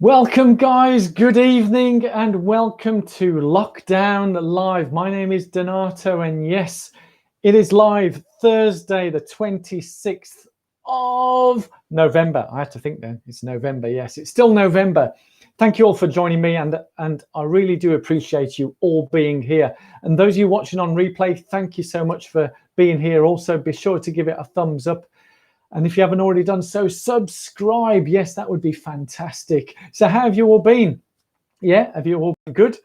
Welcome, guys. Good evening and welcome to Lockdown Live. My name is Donato, and yes, it is live Thursday, the 26th of November. I had to think then. It's November. Yes, it's still November. Thank you all for joining me, and I really do appreciate you all being here. And those of you watching on replay, thank you so much for being here. Also, be sure to give it a thumbs up. And if you haven't already done so, subscribe. Yes, that would be fantastic. So how have you all been? Yeah, have you all been good?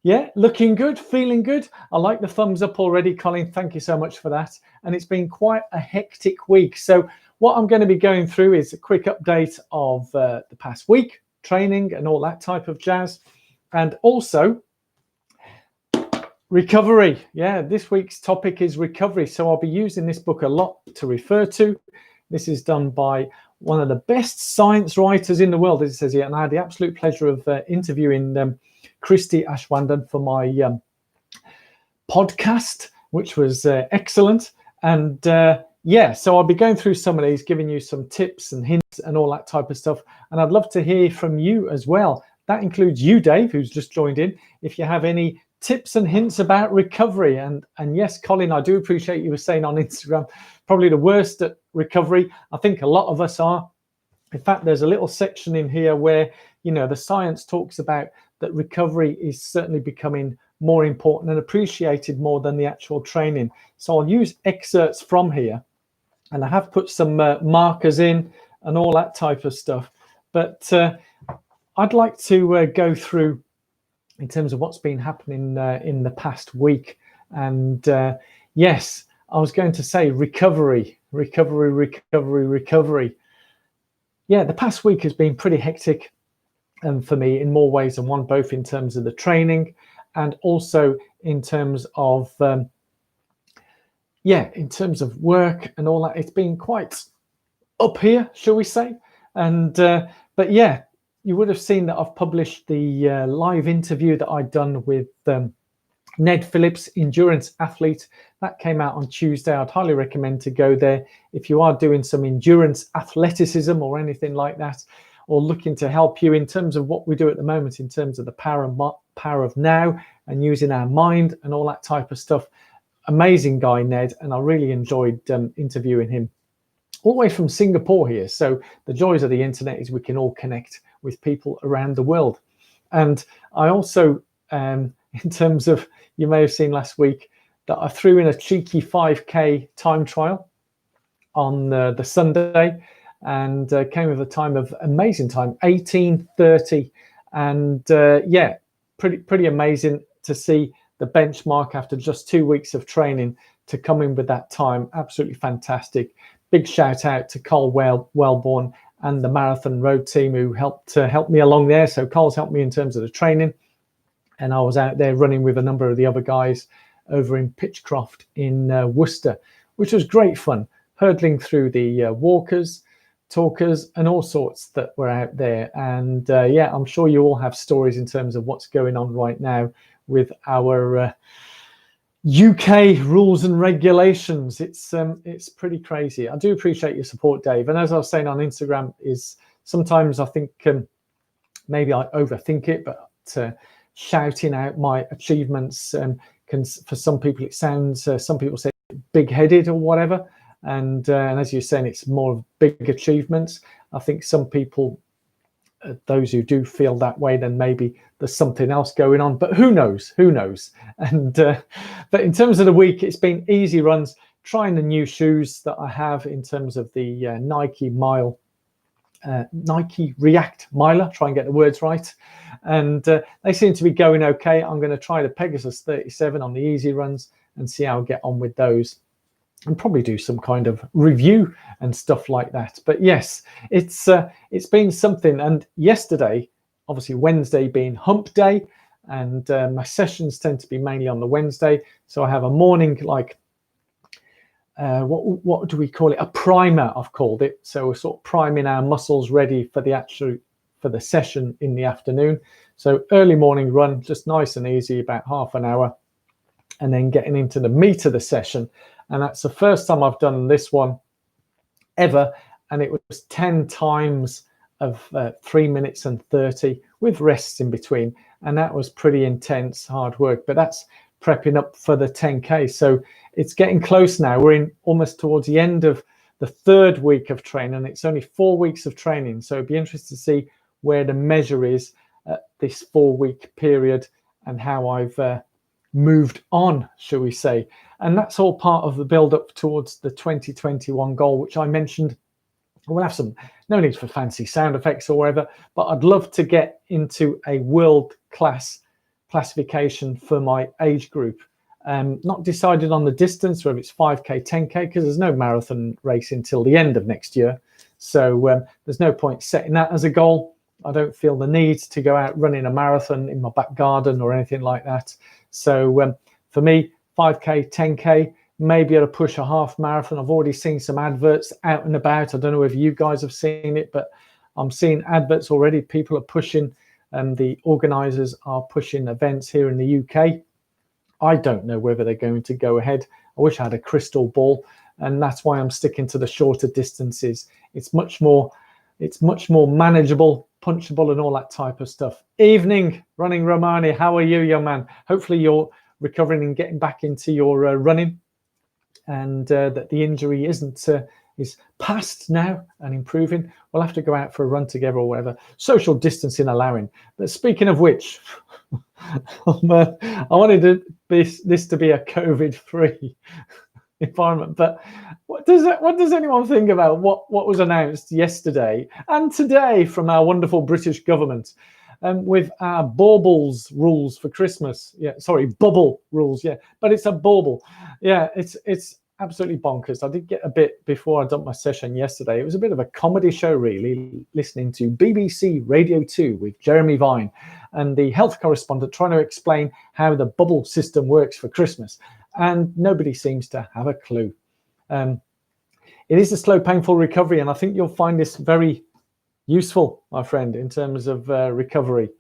Yeah, looking good, feeling good. I like the thumbs up already, Colin. Thank you so much for that. And it's been quite a hectic week. So what I'm going to be going through is a quick update of the past week, training and all that type of jazz. And also recovery. Yeah, this week's topic is recovery. So I'll be using this book a lot to refer to. This is done by one of the best science writers in the world, as it says here. And I had the absolute pleasure of interviewing Christie Aschwanden for my podcast, which was excellent. And yeah, so I'll be going through some of these, giving you some tips and hints and all that type of stuff. And I'd love to hear from you as well. That includes you, Dave, who's just joined in. If you have any tips and hints about recovery. And yes, Colin, I do appreciate you were saying on Instagram, probably the worst at recovery. I think a lot of us are. In fact, there's a little section in here where, you know, the science talks about that recovery is certainly becoming more important and appreciated more than the actual training. So I'll use excerpts from here, and I have put some markers in and all that type of stuff. But I'd like to go through in terms of what's been happening in the past week. And yes, I was going to say recovery. Yeah, the past week has been pretty hectic for me in more ways than one, both in terms of the training and also in terms of, in terms of work and all that. It's been quite up here, shall we say. And but yeah, you would have seen that I've published the live interview that I'd done with Ned Phillips, endurance athlete. That came out on Tuesday. I'd highly recommend to go there if you are doing some endurance athleticism or anything like that, or looking to help you in terms of what we do at the moment in terms of the power of now and using our mind and all that type of stuff. Amazing guy, Ned, and I really enjoyed interviewing him. All the way from Singapore here. So the joys of the internet is we can all connect with people around the world. And I also, in terms of, you may have seen last week that I threw in a cheeky 5K time trial on the Sunday, and came with a time of amazing time, 18:30. And yeah, pretty amazing to see the benchmark after just 2 weeks of training to come in with that time. Absolutely fantastic. Big shout out to Cole Wellborn and the Marathon Road team who helped me along there. So Cole's helped me in terms of the training, and I was out there running with a number of the other guys over in Pitchcroft in Worcester, which was great fun, hurdling through the walkers, talkers, and all sorts that were out there. And yeah, I'm sure you all have stories in terms of what's going on right now with our UK rules and regulations. It's pretty crazy. I do appreciate your support, Dave. And as I was saying on Instagram, is sometimes I think maybe I overthink it, but shouting out my achievements can, for some people, it sounds, some people say big-headed or whatever. And as you're saying, it's more of big achievements. I think some people, those who do feel that way, then maybe there's something else going on, but who knows? And but in terms of the week, it's been easy runs, trying the new shoes that I have in terms of the Nike React Miler, try and get the words right, and they seem to be going okay. I'm going to try the Pegasus 37 on the easy runs and see how I get on with those, and probably do some kind of review and stuff like that. But yes, it's been something. And yesterday, obviously Wednesday being hump day, and my sessions tend to be mainly on the Wednesday, so I have a morning, like what do we call it, a primer I've called it. So we're sort of priming our muscles ready for the session in the afternoon. So early morning run, just nice and easy, about half an hour, and then getting into the meat of the session. And that's the first time I've done this one ever, and it was 10 times of 3 minutes and 30 with rests in between. And that was pretty intense, hard work, but that's prepping up for the 10K. So it's getting close now. We're in almost towards the end of the 3rd week of training. It's only 4 weeks of training. So it'd be interesting to see where the measure is at this 4-week period and how I've moved on, shall we say. And that's all part of the build up towards the 2021 goal, which I mentioned. We'll have some, no need for fancy sound effects or whatever, but I'd love to get into a world class classification for my age group. Not decided on the distance, whether it's 5K, 10K, because there's no marathon race until the end of next year. So there's no point setting that as a goal. I don't feel the need to go out running a marathon in my back garden or anything like that. So for me, 5K, 10K, maybe I'll push a half marathon. I've already seen some adverts out and about. I don't know if you guys have seen it, but I'm seeing adverts already. People are pushing, and the organisers are pushing events here in the UK. I don't know whether they're going to go ahead. I wish I had a crystal ball, and that's why I'm sticking to the shorter distances. It's much more manageable, punchable, and all that type of stuff. Evening, Running Romani. How are you, young man? Hopefully you're recovering and getting back into your running, and that the injury is past now and improving. We'll have to go out for a run together or whatever, social distancing allowing. But speaking of which, I wanted this to be a COVID-free environment. But what does anyone think about what was announced yesterday and today from our wonderful British government with our baubles rules for Christmas? Yeah, sorry, bubble rules. Yeah, but it's a bauble. Yeah, it's absolutely bonkers. I did get a bit before I done my session yesterday. It was a bit of a comedy show, really, listening to BBC Radio 2 with Jeremy Vine and the health correspondent trying to explain how the bubble system works for Christmas. And nobody seems to have a clue. It is a slow, painful recovery, and I think you'll find this very useful, my friend, in terms of recovery,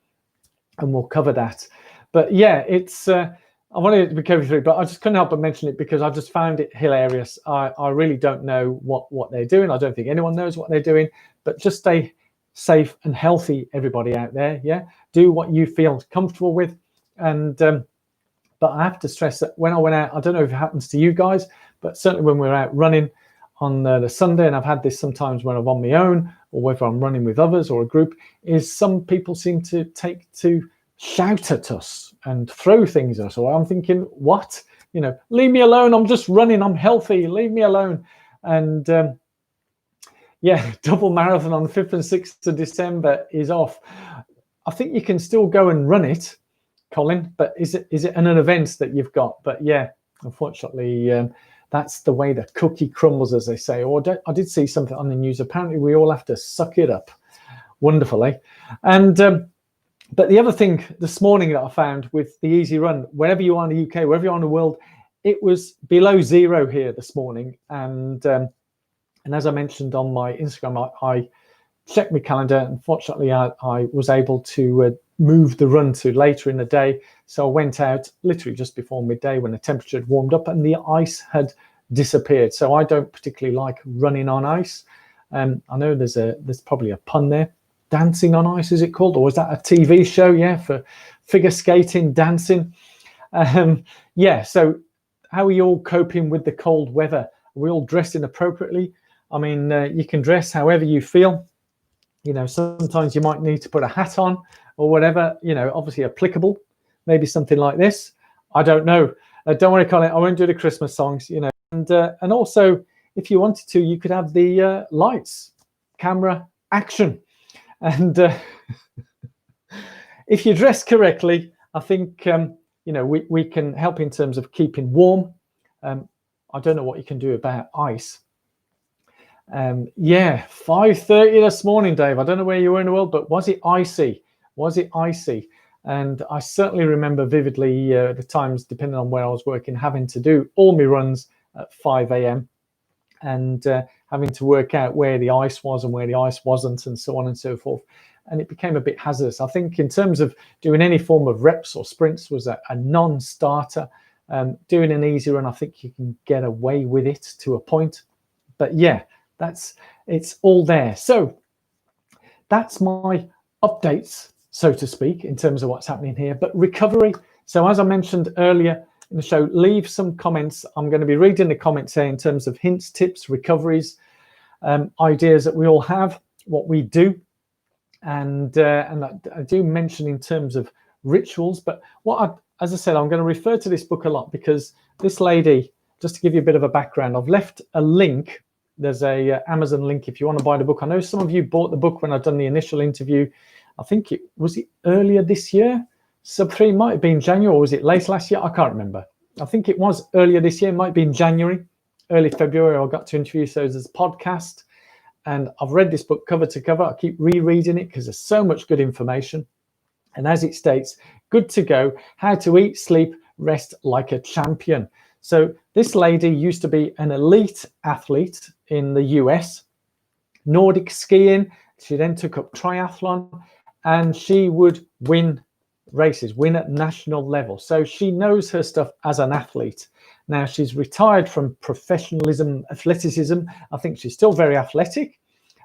and we'll cover that. But yeah, it's I wanted it to be COVID-free, but I just couldn't help but mention it because I just found it hilarious. I really don't know what they're doing. I don't think anyone knows what they're doing, but just stay safe and healthy, everybody out there. Yeah, do what you feel comfortable with, and but I have to stress that when I went out, I don't know if it happens to you guys, but certainly when we're out running on the Sunday, and I've had this sometimes when I'm on my own or whether I'm running with others or a group, is some people seem to take to shout at us and throw things at us. Or I'm thinking, what? You know, leave me alone. I'm just running. I'm healthy. Leave me alone. And yeah, double marathon on the 5th and 6th of December is off. I think you can still go and run it, Colin, but is it an event that you've got? But yeah, unfortunately, that's the way the cookie crumbles, as they say. Or I did see something on the news. Apparently, we all have to suck it up. Wonderful, eh? And but the other thing this morning that I found with the easy run, wherever you are in the UK, wherever you are in the world, it was below zero here this morning. And as I mentioned on my Instagram, I checked my calendar. Unfortunately, I was able to move the run to later in the day. So I went out literally just before midday when the temperature had warmed up and the ice had disappeared. So I don't particularly like running on ice. I know there's probably a pun there. Dancing on ice, is it called? Or is that a TV show? Yeah, for figure skating, dancing. Yeah, so how are you all coping with the cold weather? Are we all dressing appropriately? I mean, you can dress however you feel. You know, sometimes you might need to put a hat on or whatever, you know, obviously applicable. Maybe something like this. I don't know. Don't worry, Colin, I won't do the Christmas songs, you know. And also, if you wanted to, you could have the lights, camera, action. And if you dress correctly, I think, you know, we can help in terms of keeping warm. I don't know what you can do about ice. Yeah, 5:30 this morning, Dave. I don't know where you were in the world, but was it icy? Was it icy? And I certainly remember vividly the times, depending on where I was working, having to do all my runs at 5 a.m. and having to work out where the ice was and where the ice wasn't and so on and so forth. And it became a bit hazardous. I think in terms of doing any form of reps or sprints was a non-starter. Doing an easy run, I think you can get away with it to a point. But yeah, it's all there. So that's my updates, so to speak, in terms of what's happening here. But recovery, so as I mentioned earlier in the show, leave some comments. I'm going to be reading the comments here in terms of hints, tips, recoveries, ideas that we all have, what we do, and I do mention in terms of rituals. But as I said, I'm going to refer to this book a lot because this lady, just to give you a bit of a background, I've left a link. There's a Amazon link if you want to buy the book. I know some of you bought the book when I've done the initial interview. I think it was earlier this year. Sub 3 might have been January, or was it late last year? I can't remember. I think it was earlier this year. It might be in January, early February. I got to interview those as a podcast. And I've read this book cover to cover. I keep rereading it because there's so much good information. And as it states, good to go, how to eat, sleep, rest like a champion. So this lady used to be an elite athlete in the US, Nordic skiing. She then took up triathlon, and she would win races, win at national level. So she knows her stuff as an athlete. Now she's retired from professionalism, athleticism. I think she's still very athletic,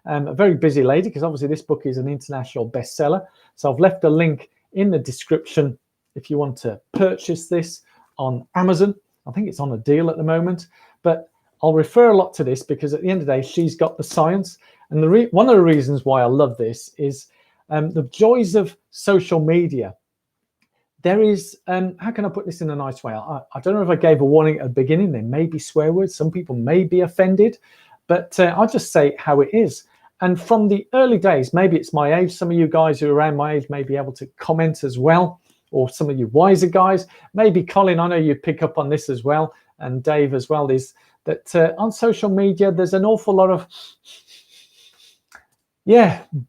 a very busy lady, because obviously this book is an international bestseller. So I've left a link in the description if you want to purchase this on Amazon. I think it's on a deal at the moment, but I'll refer a lot to this because at the end of the day, she's got the science. And one of the reasons why I love this is the joys of social media. There is, how can I put this in a nice way? I don't know if I gave a warning at the beginning. There may be swear words. Some people may be offended, but I'll just say how it is. And from the early days, maybe it's my age. Some of you guys who are around my age may be able to comment as well, or some of you wiser guys. Maybe Colin, I know you pick up on this as well, and Dave as well, is that on social media, there's an awful lot of,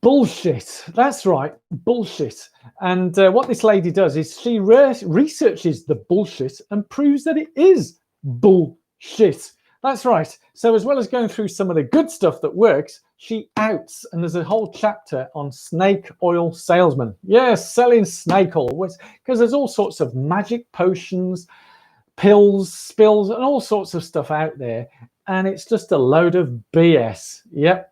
bullshit. That's right, bullshit. And what this lady does is she researches the bullshit and proves that it is bullshit. That's right. So as well as going through some of the good stuff that works, she outs, and there's a whole chapter on snake oil salesmen. Yes, selling snake oil, because there's all sorts of magic potions, pills, spills, and all sorts of stuff out there. And it's just a load of BS. Yep.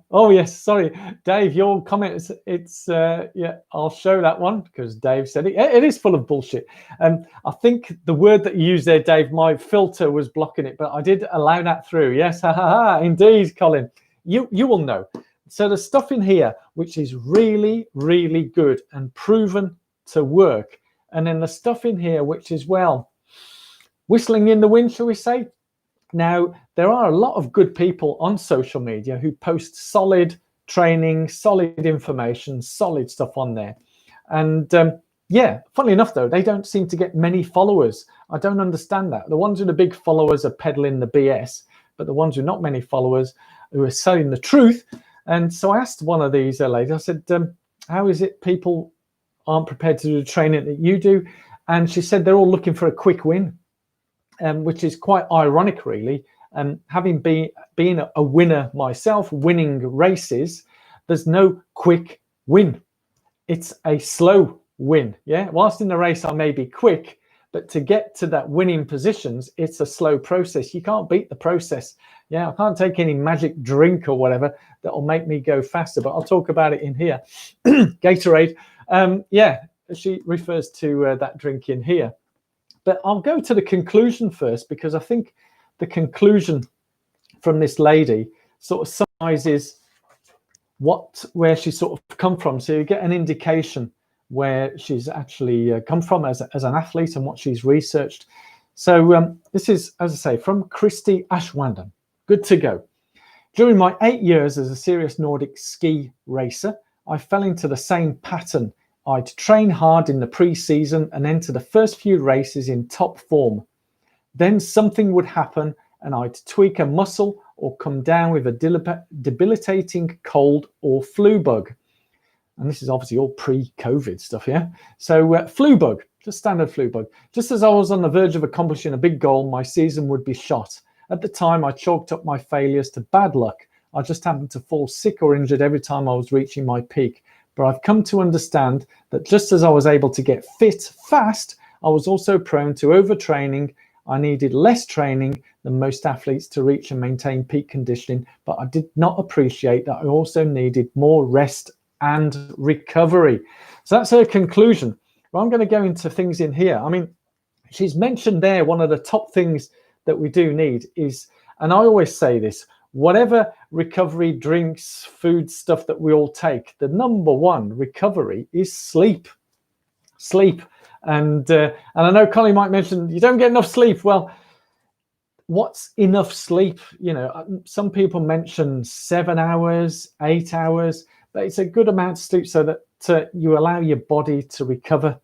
Oh yes, sorry, Dave, your comment it's I'll show that one because Dave said it. It is full of bullshit. I think the word that you used there, Dave, my filter was blocking it, but I did allow that through. Yes, indeed, Colin, you will know. So the stuff in here which is really, really good and proven to work, and then the stuff in here which is, well, whistling in the wind, shall we say. Now, there are a lot of good people on social media who post solid training, solid information, solid stuff on there. And funnily enough, though, they don't seem to get many followers. I don't understand that. The ones with the big followers are peddling the BS, but the ones with not many followers who are selling the truth. And so I asked one of these ladies, I said, how is it people aren't prepared to do the training that you do? And she said they're all looking for a quick win. Which is quite ironic, really. Having been a winner myself, winning races, there's no quick win. It's a slow win. Yeah. Whilst in the race, I may be quick, but to get to that winning positions, it's a slow process. You can't beat the process. Yeah. I can't take any magic drink or whatever that will make me go faster, but I'll talk about it in here. Gatorade. She refers to that drink in here. But I'll go to the conclusion first, because I think the conclusion from this lady sort of summarizes where she sort of come from. So you get an indication where she's actually come from as an athlete and what she's researched. So this is, as I say, from Christie Aschwanden. Good to go. During my 8 years as a serious Nordic ski racer, I fell into the same pattern. I'd train hard in the pre-season and enter the first few races in top form. Then something would happen and I'd tweak a muscle or come down with a debilitating cold or flu bug. And this is obviously all pre-COVID stuff, yeah? So flu bug, just standard flu bug. Just as I was on the verge of accomplishing a big goal, my season would be shot. At the time, I chalked up my failures to bad luck. I just happened to fall sick or injured every time I was reaching my peak. But I've come to understand that just as I was able to get fit fast, I was also prone to overtraining. I needed less training than most athletes to reach and maintain peak conditioning, but I did not appreciate that I also needed more rest and recovery. So that's her conclusion. Well, I'm going to go into things in here. I mean, she's mentioned there one of the top things that we do need is, and I always say this, whatever recovery drinks, food stuff that we all take, the number one recovery is sleep. Sleep. And I know Colin might mention you don't get enough sleep. Well, what's enough sleep? You know, some people mention 7 hours, 8 hours, but it's a good amount of sleep so that you allow your body to recover.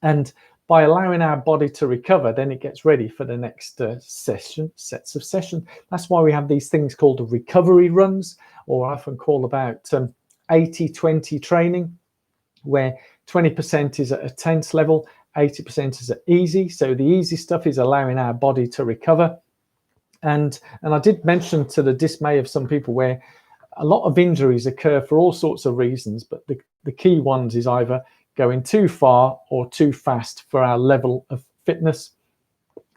And by allowing our body to recover, then it gets ready for the next sets of sessions. That's why we have these things called recovery runs, or I often call about 80-20 training, where 20% is at a tense level, 80% is at easy. So the easy stuff is allowing our body to recover. And I did mention, to the dismay of some people, where a lot of injuries occur for all sorts of reasons, but the key ones is either going too far or too fast for our level of fitness.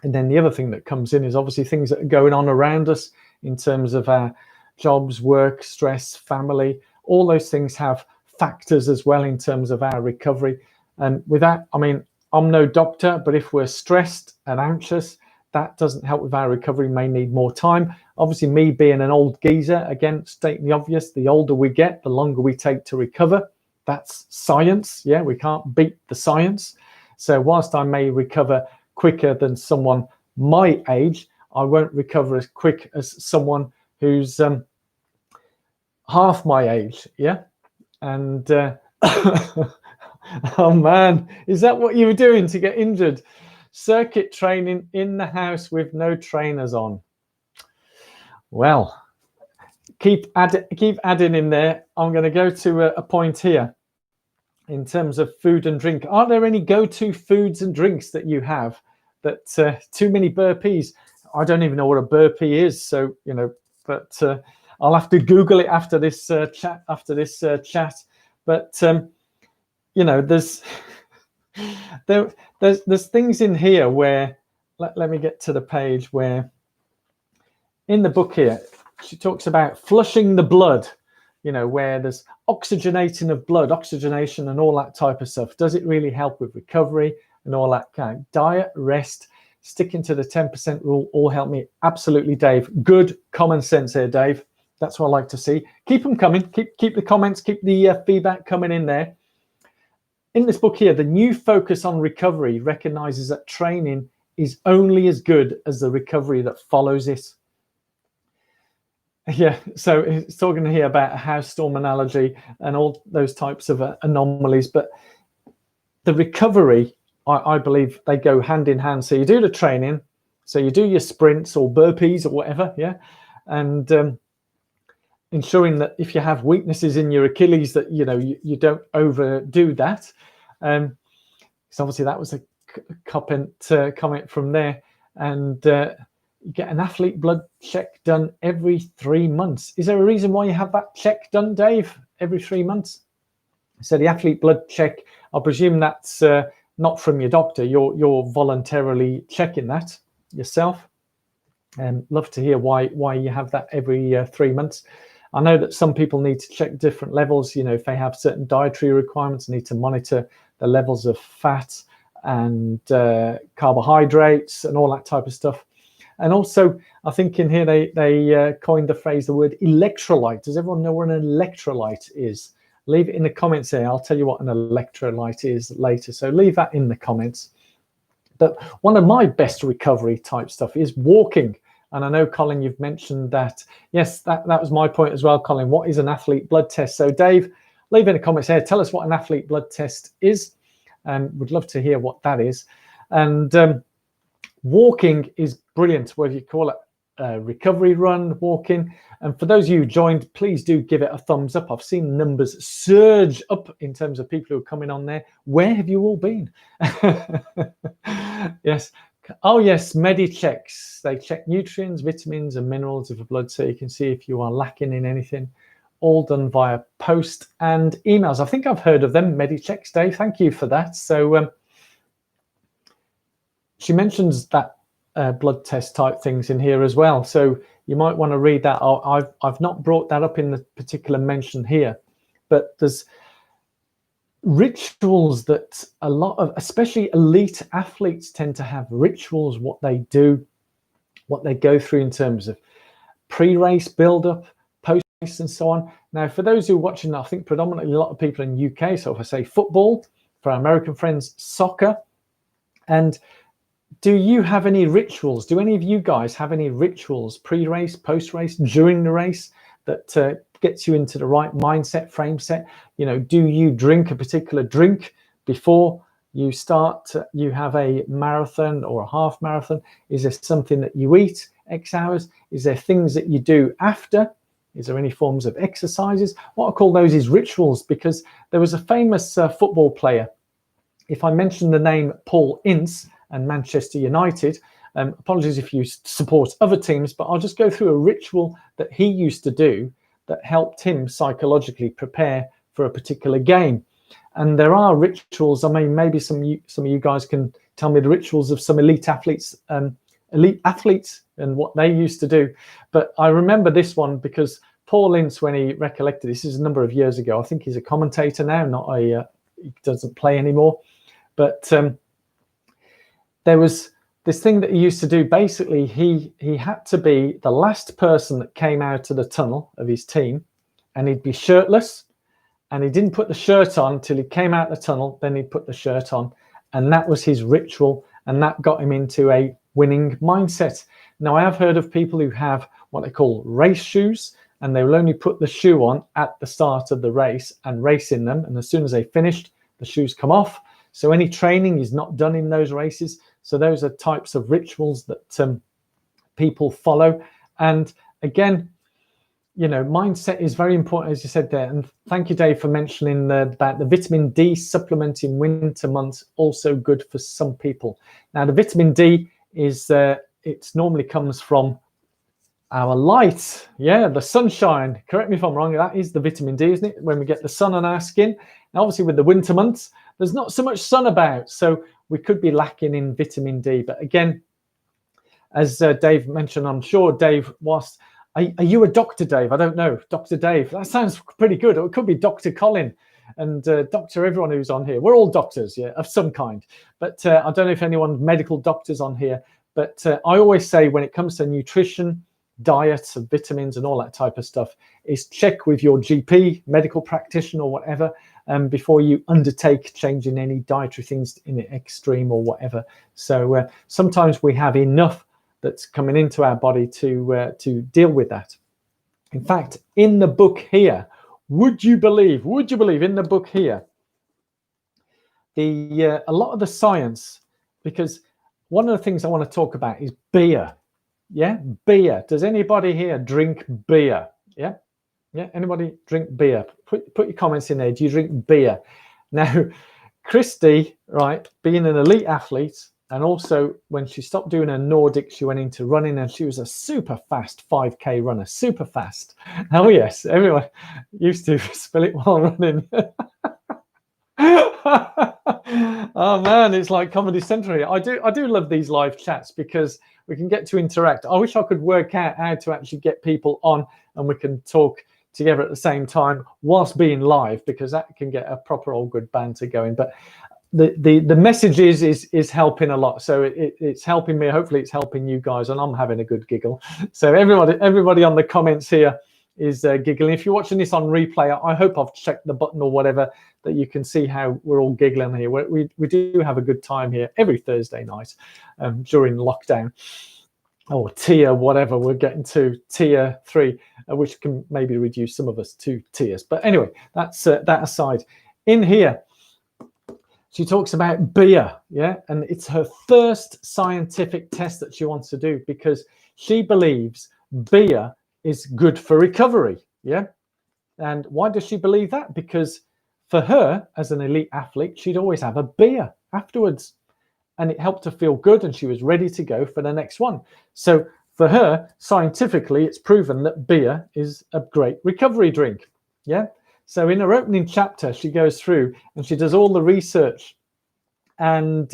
And then the other thing that comes in is obviously things that are going on around us in terms of our jobs, work, stress, family. All those things have factors as well in terms of our recovery. And with that, I mean, I'm no doctor, but if we're stressed and anxious, that doesn't help with our recovery, may need more time. Obviously, me being an old geezer, again, stating the obvious, the older we get, the longer we take to recover. That's science. Yeah, we can't beat the science. So whilst I may recover quicker than someone my age, I won't recover as quick as someone who's half my age. Yeah. And oh man, is that what you were doing to get injured? Circuit training in the house with no trainers on. Well, keep adding in there. I'm going to go to a point here in terms of food and drink. Are there any go-to foods and drinks that you have that too many burpees? I don't even know what a burpee is, so you know, but I'll have to Google it after this chat. But you know, there's things in here where let me get to the page where in the book here she talks about flushing the blood. You know, where there's oxygenating of blood, oxygenation and all that type of stuff. Does it really help with recovery and all that kind of diet, rest, sticking to the 10% rule, all help me? Absolutely, Dave. Good common sense here, Dave. That's what I like to see. Keep them coming. Keep the comments, keep the feedback coming in there. In this book here, the new focus on recovery recognizes that training is only as good as the recovery that follows it. Yeah, so it's talking here about a house storm analogy and all those types of anomalies, but the recovery, I believe they go hand in hand. So you do the training, so you do your sprints or burpees or whatever, yeah, and ensuring that if you have weaknesses in your Achilles, that you know you don't overdo that. So obviously that was a comment from there, and you get an athlete blood check done every 3 months. Is there a reason why you have that check done, Dave, every 3 months? So the athlete blood check, I presume that's not from your doctor. You're voluntarily checking that yourself. And love to hear why you have that every 3 months. I know that some people need to check different levels. You know, if they have certain dietary requirements, need to monitor the levels of fat and carbohydrates and all that type of stuff. And also, I think in here they coined the phrase, the word electrolyte. Does everyone know what an electrolyte is? Leave it in the comments here. I'll tell you what an electrolyte is later. So leave that in the comments. But one of my best recovery type stuff is walking. And I know, Colin, you've mentioned that. Yes, that was my point as well, Colin. What is an athlete blood test? So Dave, leave in the comments here. Tell us what an athlete blood test is. And would love to hear what that is. And walking is brilliant, whether you call it a recovery run, walking. And for those of you who joined, please do give it a thumbs up. I've seen numbers surge up in terms of people who are coming on there. Where have you all been? Yes. Oh, yes, Medichecks. They check nutrients, vitamins and minerals of the blood so you can see if you are lacking in anything. All done via post and emails. I think I've heard of them, Medichecks, Dave. Thank you for that. So she mentions that blood test type things in here as well. So you might want to read that. I've not brought that up in the particular mention here, but there's rituals that a lot of, especially elite athletes, tend to have rituals, what they do, what they go through in terms of pre-race build-up, post-race, and so on. Now, for those who are watching, I think predominantly a lot of people in the UK, so if I say football, for our American friends, soccer. And do you have any rituals? Do any of you guys have any rituals, pre-race, post-race, during the race, that gets you into the right mindset, frame set? You know, do you drink a particular drink before you start? You have a marathon or a half marathon? Is there something that you eat X hours? Is there things that you do after? Is there any forms of exercises? What I call those is rituals, because there was a famous football player. If I mention the name Paul Ince and Manchester United, apologies if you support other teams, but I'll just go through a ritual that he used to do that helped him psychologically prepare for a particular game. And there are rituals. I mean, maybe some of you guys can tell me the rituals of some elite athletes and what they used to do. But I remember this one because Paul Ince, when he recollected, this is a number of years ago, I think he's a commentator now, he doesn't play anymore. But there was this thing that he used to do. Basically, he had to be the last person that came out of the tunnel of his team, and he'd be shirtless, and he didn't put the shirt on until he came out the tunnel. Then he'd put the shirt on, and that was his ritual, and that got him into a winning mindset. Now, I have heard of people who have what they call race shoes, and they will only put the shoe on at the start of the race and race in them, and as soon as they finished, the shoes come off. So any training is not done in those races. So those are types of rituals that people follow. And again, you know, mindset is very important, as you said there. And thank you, Dave, for mentioning about the vitamin D supplement in winter months, also good for some people. Now, the vitamin D is, it normally comes from our light, the sunshine. Correct me if I'm wrong, that is the vitamin D, isn't it? When we get the sun on our skin. Now, obviously, with the winter months, there's not so much sun about, so we could be lacking in vitamin D. But again, as Dave mentioned, I'm sure Dave was, are you a doctor, Dave? I don't know. Dr. Dave, that sounds pretty good. Or it could be Dr. Colin and Dr. everyone who's on here. We're all doctors, of some kind. But I don't know if anyone's medical doctors on here. But I always say when it comes to nutrition, diets and vitamins and all that type of stuff, is check with your GP, medical practitioner or whatever, before you undertake changing any dietary things in the extreme or whatever. So sometimes we have enough that's coming into our body to deal with that. In fact, in the book here, would you believe in the book here, a lot of the science, because one of the things I want to talk about is beer. Beer. Does anybody here drink beer? Anybody drink beer? Put your comments in there. Do you drink beer? Now, Christie, right, being an elite athlete, and also when she stopped doing her Nordic, she went into running, and she was a super fast 5K runner, super fast. Oh yes, everyone used to spill it while running. Oh man, it's like Comedy Central. I do love these live chats because we can get to interact. I wish I could work out how to actually get people on and we can talk together at the same time whilst being live, because that can get a proper old good banter going. But the message is helping a lot. So it's helping me. Hopefully it's helping you guys, and I'm having a good giggle. So everybody on the comments here is giggling. If you're watching this on replay, I hope I've checked the button or whatever that you can see how we're all giggling here. We do have a good time here every Thursday night during lockdown, or tier whatever we're getting to, tier 3, which can maybe reduce some of us to tiers. But anyway, that's that aside. In here, she talks about beer, and it's her first scientific test that she wants to do because she believes beer is good for recovery. And why does she believe that? Because for her, as an elite athlete, she'd always have a beer afterwards, and it helped her feel good, and she was ready to go for the next one. So for her, scientifically, it's proven that beer is a great recovery drink. So in her opening chapter, she goes through and she does all the research, and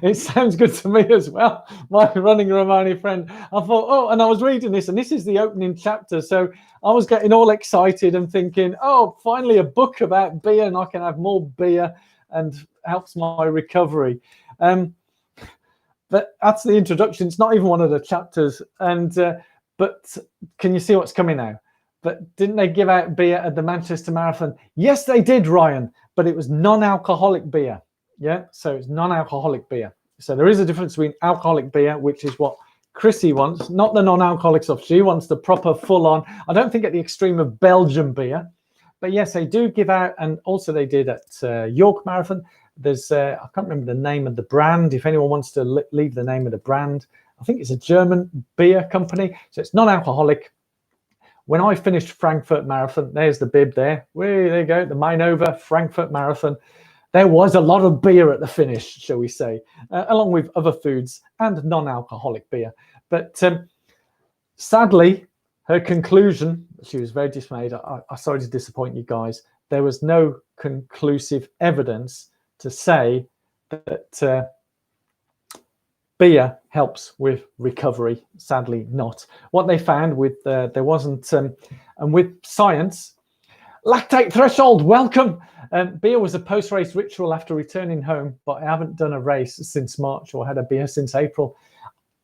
It sounds good to me as well, my running Romani friend. I thought, oh, and I was reading this, and this is the opening chapter. So I was getting all excited and thinking, oh, finally a book about beer, and I can have more beer and helps my recovery. But that's the introduction. It's not even one of the chapters. And but can you see what's coming now? But didn't they give out beer at the Manchester Marathon? Yes, they did, Ryan. But it was non-alcoholic beer. Yeah, so it's non-alcoholic beer. So there is a difference between alcoholic beer, which is what Chrissy wants, not the non-alcoholic stuff. She wants the proper full-on. I don't think at the extreme of Belgian beer. But yes, they do give out, and also they did at York Marathon. There's I can't remember the name of the brand. If anyone wants to leave the name of the brand, I think it's a German beer company. So it's non-alcoholic. When I finished Frankfurt Marathon, there's the bib there. There you go, the Mainova Frankfurt Marathon. There was a lot of beer at the finish, shall we say, along with other foods and non-alcoholic beer. But sadly, her conclusion, she was very dismayed. I'm sorry to disappoint you guys. There was no conclusive evidence to say that beer helps with recovery. Sadly not. What they found with there wasn't, and with science, lactate threshold, welcome. Beer was a post-race ritual after returning home, but I haven't done a race since March or had a beer since April.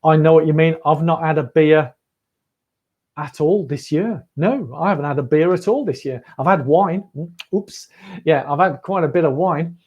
I know what you mean. I've not had a beer at all this year. No, I haven't had a beer at all this year. I've had wine. Oops. Yeah, I've had quite a bit of wine.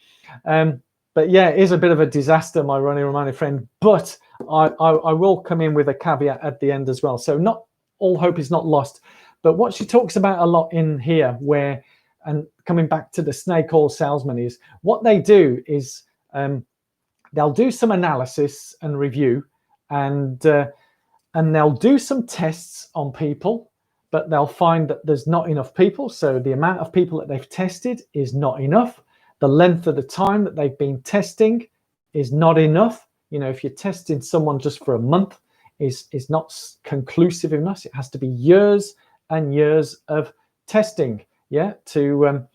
But yeah, it is a bit of a disaster, my Ronnie Romani friend. But I will come in with a caveat at the end as well. So not all hope is not lost. But what she talks about a lot in here, where, and coming back to the snake oil salesman, is what they do is they'll do some analysis and review, and they'll do some tests on people, but they'll find that there's not enough people. So the amount of people that they've tested is not enough. The length of the time that they've been testing is not enough. You know, if you're testing someone just for a month, is not conclusive enough. It has to be years and years of testing. Yeah, to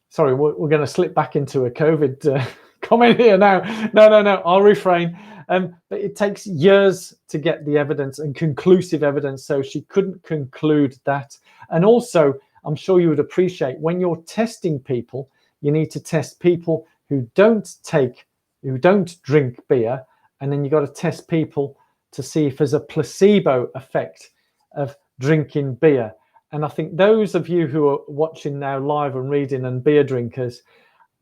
sorry, we're going to slip back into a COVID comment here now. No, I'll refrain. But it takes years to get the evidence and conclusive evidence, so she couldn't conclude that. And also, I'm sure you would appreciate, when you're testing people, you need to test people who don't drink beer, and then you got to test people to see if there's a placebo effect of drinking beer. And I think those of you who are watching now live and reading and beer drinkers,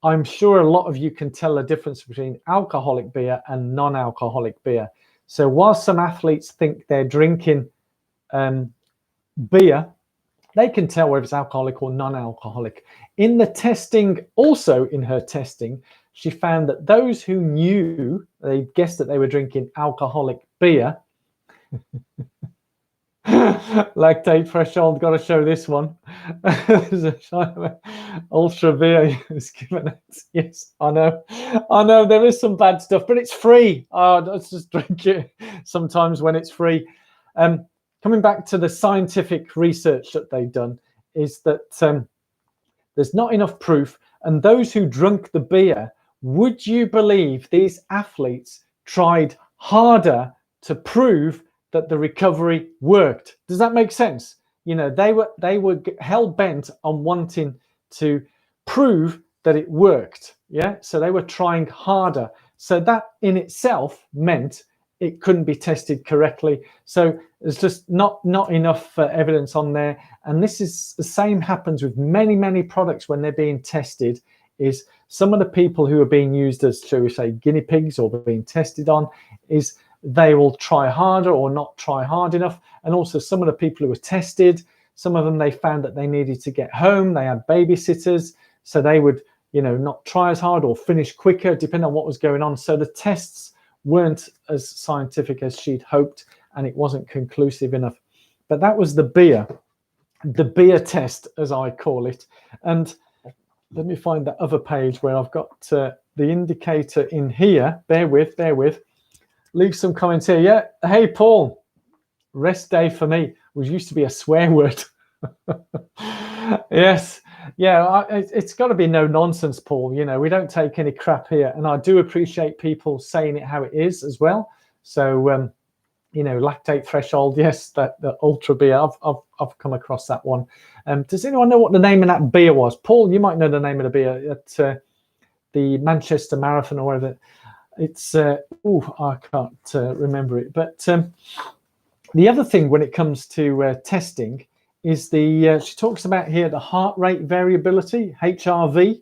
I'm sure a lot of you can tell the difference between alcoholic beer and non-alcoholic beer. So while some athletes think they're drinking beer, they can tell whether it's alcoholic or non-alcoholic. In the testing, also in her testing, she found that those who knew, they guessed that they were drinking alcoholic beer. Lactate threshold, got to show this one. Ultra beer is given it. Yes, I know there is some bad stuff, but it's free. Let's just drink it sometimes when it's free. Coming back to the scientific research that they've done, is that there's not enough proof. And those who drunk the beer, would you believe these athletes tried harder to prove that the recovery worked? Does that make sense? You know, they were hell bent on wanting to prove that it worked. Yeah, so they were trying harder. So that in itself meant it couldn't be tested correctly. So there's just not enough evidence on there. And this is the same happens with many products when they're being tested. Is some of the people who are being used as, shall we say, guinea pigs or being tested on, is they will try harder or not try hard enough. And also some of the people who were tested, some of them, they found that they needed to get home. They had babysitters, so they would, you know, not try as hard or finish quicker, depending on what was going on. So the tests weren't as scientific as she'd hoped, and it wasn't conclusive enough. But that was the beer test, as I call it. And let me find that other page where I've got the indicator in here. Bear with. Leave some comments here. Yeah. Hey, Paul. Rest day for me, which used to be a swear word. Yes. Yeah, it's got to be no nonsense, Paul. You know, we don't take any crap here, and I do appreciate people saying it how it is as well. So, you know, lactate threshold, yes, that the ultra beer, I've come across that one. Does anyone know what the name of that beer was? Paul, you might know the name of the beer at the Manchester Marathon or whatever. It's I can't remember it. But the other thing when it comes to testing is she talks about here the heart rate variability, HRV,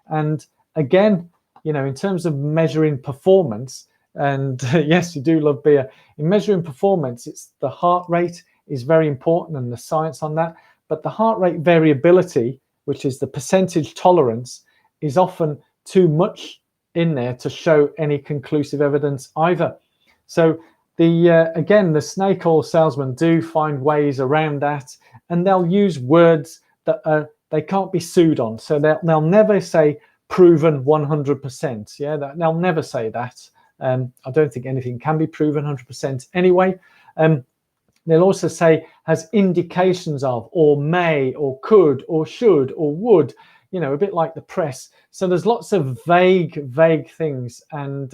and again, you know, in terms of measuring performance, and yes, you do love beer. In measuring performance, it's the heart rate is very important and the science on that. But the heart rate variability, which is the percentage tolerance, is often too much in there to show any conclusive evidence either. So again, the snake oil salesmen do find ways around that, and they'll use words that they can't be sued on. So they'll never say proven 100%. Yeah, they'll never say that. I don't think anything can be proven 100% anyway. They'll also say has indications of, or may, or could, or should, or would, you know, a bit like the press. So there's lots of vague things. And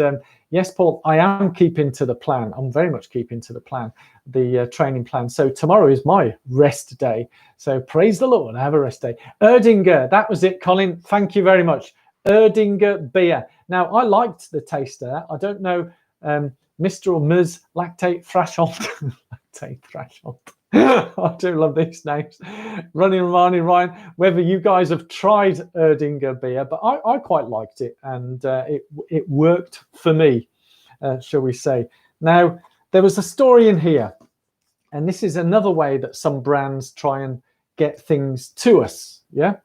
yes, Paul, I am keeping to the plan. I'm very much keeping to the plan, the training plan. So tomorrow is my rest day. So praise the Lord, I have a rest day. Erdinger, that was it, Colin. Thank you very much. Erdinger beer. Now, I liked the taste of that. I don't know, Mr. or Ms. Lactate Threshold. Lactate Threshold. I do love these names. Running, reminding Ryan, whether you guys have tried Erdinger beer, but I quite liked it, and it worked for me, shall we say. Now, there was a story in here, and this is another way that some brands try and get things to us, yeah?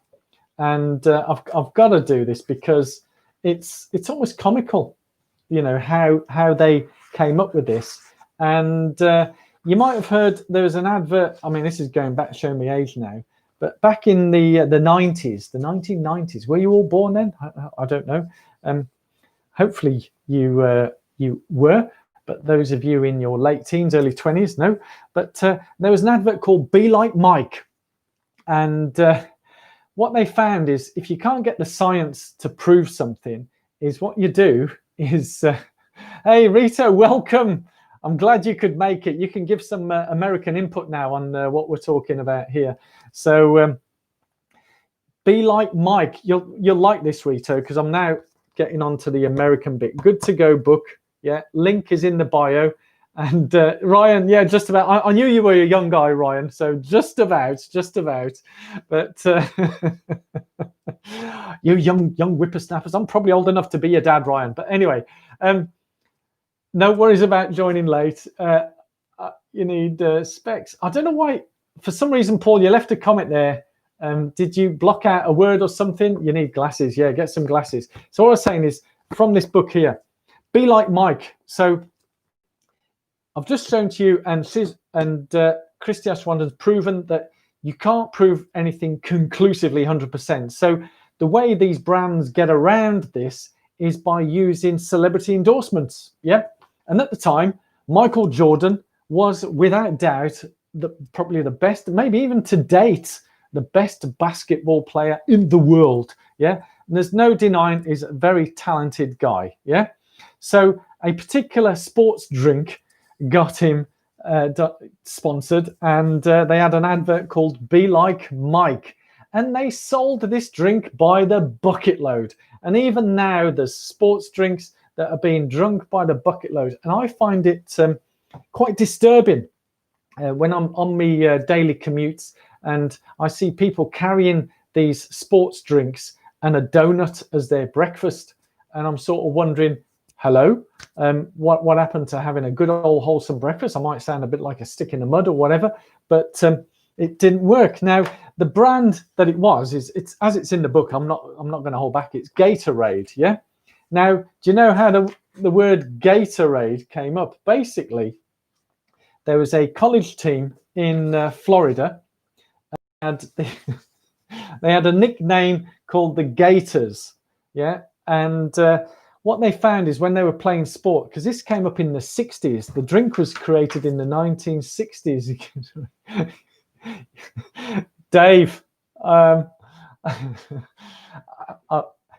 And I've got to do this because it's almost comical, you know, how they came up with this. And you might have heard there was an advert. I mean, this is going back, showing me age now, but back in the 90s, the 1990s, were you all born then? I don't know. Hopefully you were, but those of you in your late teens, early 20s, no. But there was an advert called Be Like Mike, and what they found is if you can't get the science to prove something, is what you do is, hey, Rita, welcome. I'm glad you could make it. You can give some American input now on what we're talking about here. So Be Like Mike. You'll like this, Rita, because I'm now getting on to the American bit. Good to Go book. Yeah, link is in the bio. And Ryan, yeah, just about. I knew you were a young guy, Ryan. So just about. But you young whippersnappers. I'm probably old enough to be your dad, Ryan. But anyway, no worries about joining late. You need specs. I don't know why. For some reason, Paul, you left a comment there. Did you block out a word or something? You need glasses. Yeah, get some glasses. So what I was saying is from this book here, Be Like Mike. So I've just shown to you, and Christie Aschwanden's proven that you can't prove anything conclusively 100%. So the way these brands get around this is by using celebrity endorsements. Yeah. And at the time, Michael Jordan was without doubt probably the best, maybe even to date, the best basketball player in the world. Yeah. And there's no denying he's a very talented guy. Yeah. So a particular sports drink got him sponsored, and they had an advert called Be Like Mike, and they sold this drink by the bucket load. And even now there's sports drinks that are being drunk by the bucket load, and I find it quite disturbing when I'm on my daily commutes and I see people carrying these sports drinks and a donut as their breakfast, and I'm sort of wondering, hello, what happened to having a good old wholesome breakfast? I might sound a bit like a stick in the mud or whatever, but it didn't work. Now, the brand that it was it's as it's in the book. I'm not going to hold back. It's Gatorade. Yeah. Now, do you know how the word Gatorade came up? Basically, there was a college team in Florida, and they had a nickname called the Gators. Yeah, and what they found is when they were playing sport, because this came up in the 60s, the drink was created in the 1960s. Dave,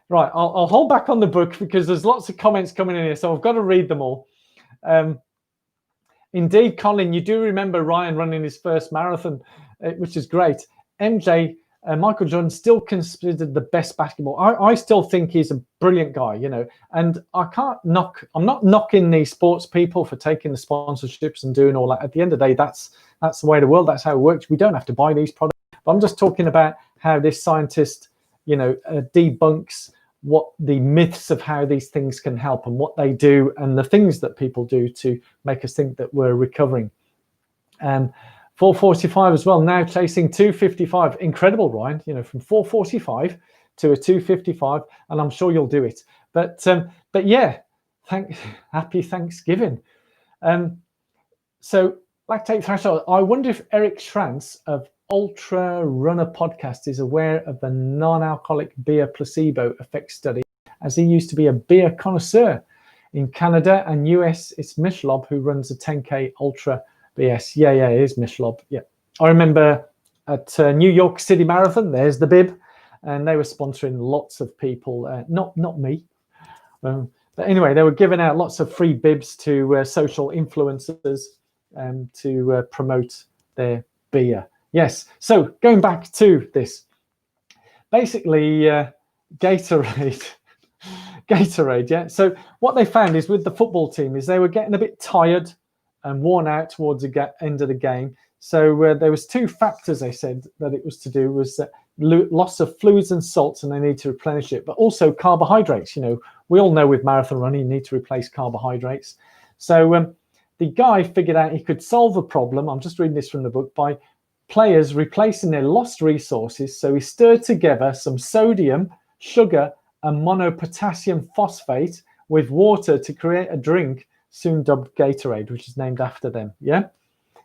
Right, I'll hold back on the book because there's lots of comments coming in here, so I've got to read them all. Indeed, Colin, you do remember Ryan running his first marathon, which is great. MJ, Michael Jordan, still considered the best basketball. I still think he's a brilliant guy, you know, and I'm not knocking the sports people for taking the sponsorships and doing all that. At the end of the day, that's the way of the world. That's how it works. We don't have to buy these products. But I'm just talking about how this scientist, you know, debunks what the myths of how these things can help and what they do and the things that people do to make us think that we're recovering. 445 as well, now chasing 255. Incredible, Ryan, you know, from 445 to a 255, and I'm sure you'll do it. But yeah, happy Thanksgiving. So Lactate Threshold, I wonder if Eric Schranz of Ultra Runner Podcast is aware of the non-alcoholic beer placebo effect study, as he used to be a beer connoisseur. In Canada and US, it's Michelob who runs a 10K Ultra BS. Yeah, it is Michelob. Yeah, I remember at New York City Marathon, there's the bib, and they were sponsoring lots of people, not me. But anyway, they were giving out lots of free bibs to social influencers to promote their beer. Yes, so going back to this, basically Gatorade, yeah. So what they found is with the football team is they were getting a bit tired and worn out towards the end of the game. So there was two factors they said that it was to do was loss of fluids and salts, and they need to replenish it, but also carbohydrates. You know, we all know with marathon running you need to replace carbohydrates. So the guy figured out he could solve the problem. I'm just reading this from the book by players replacing their lost resources. So he stirred together some sodium, sugar, and monopotassium phosphate with water to create a drink soon dubbed Gatorade, which is named after them. Yeah.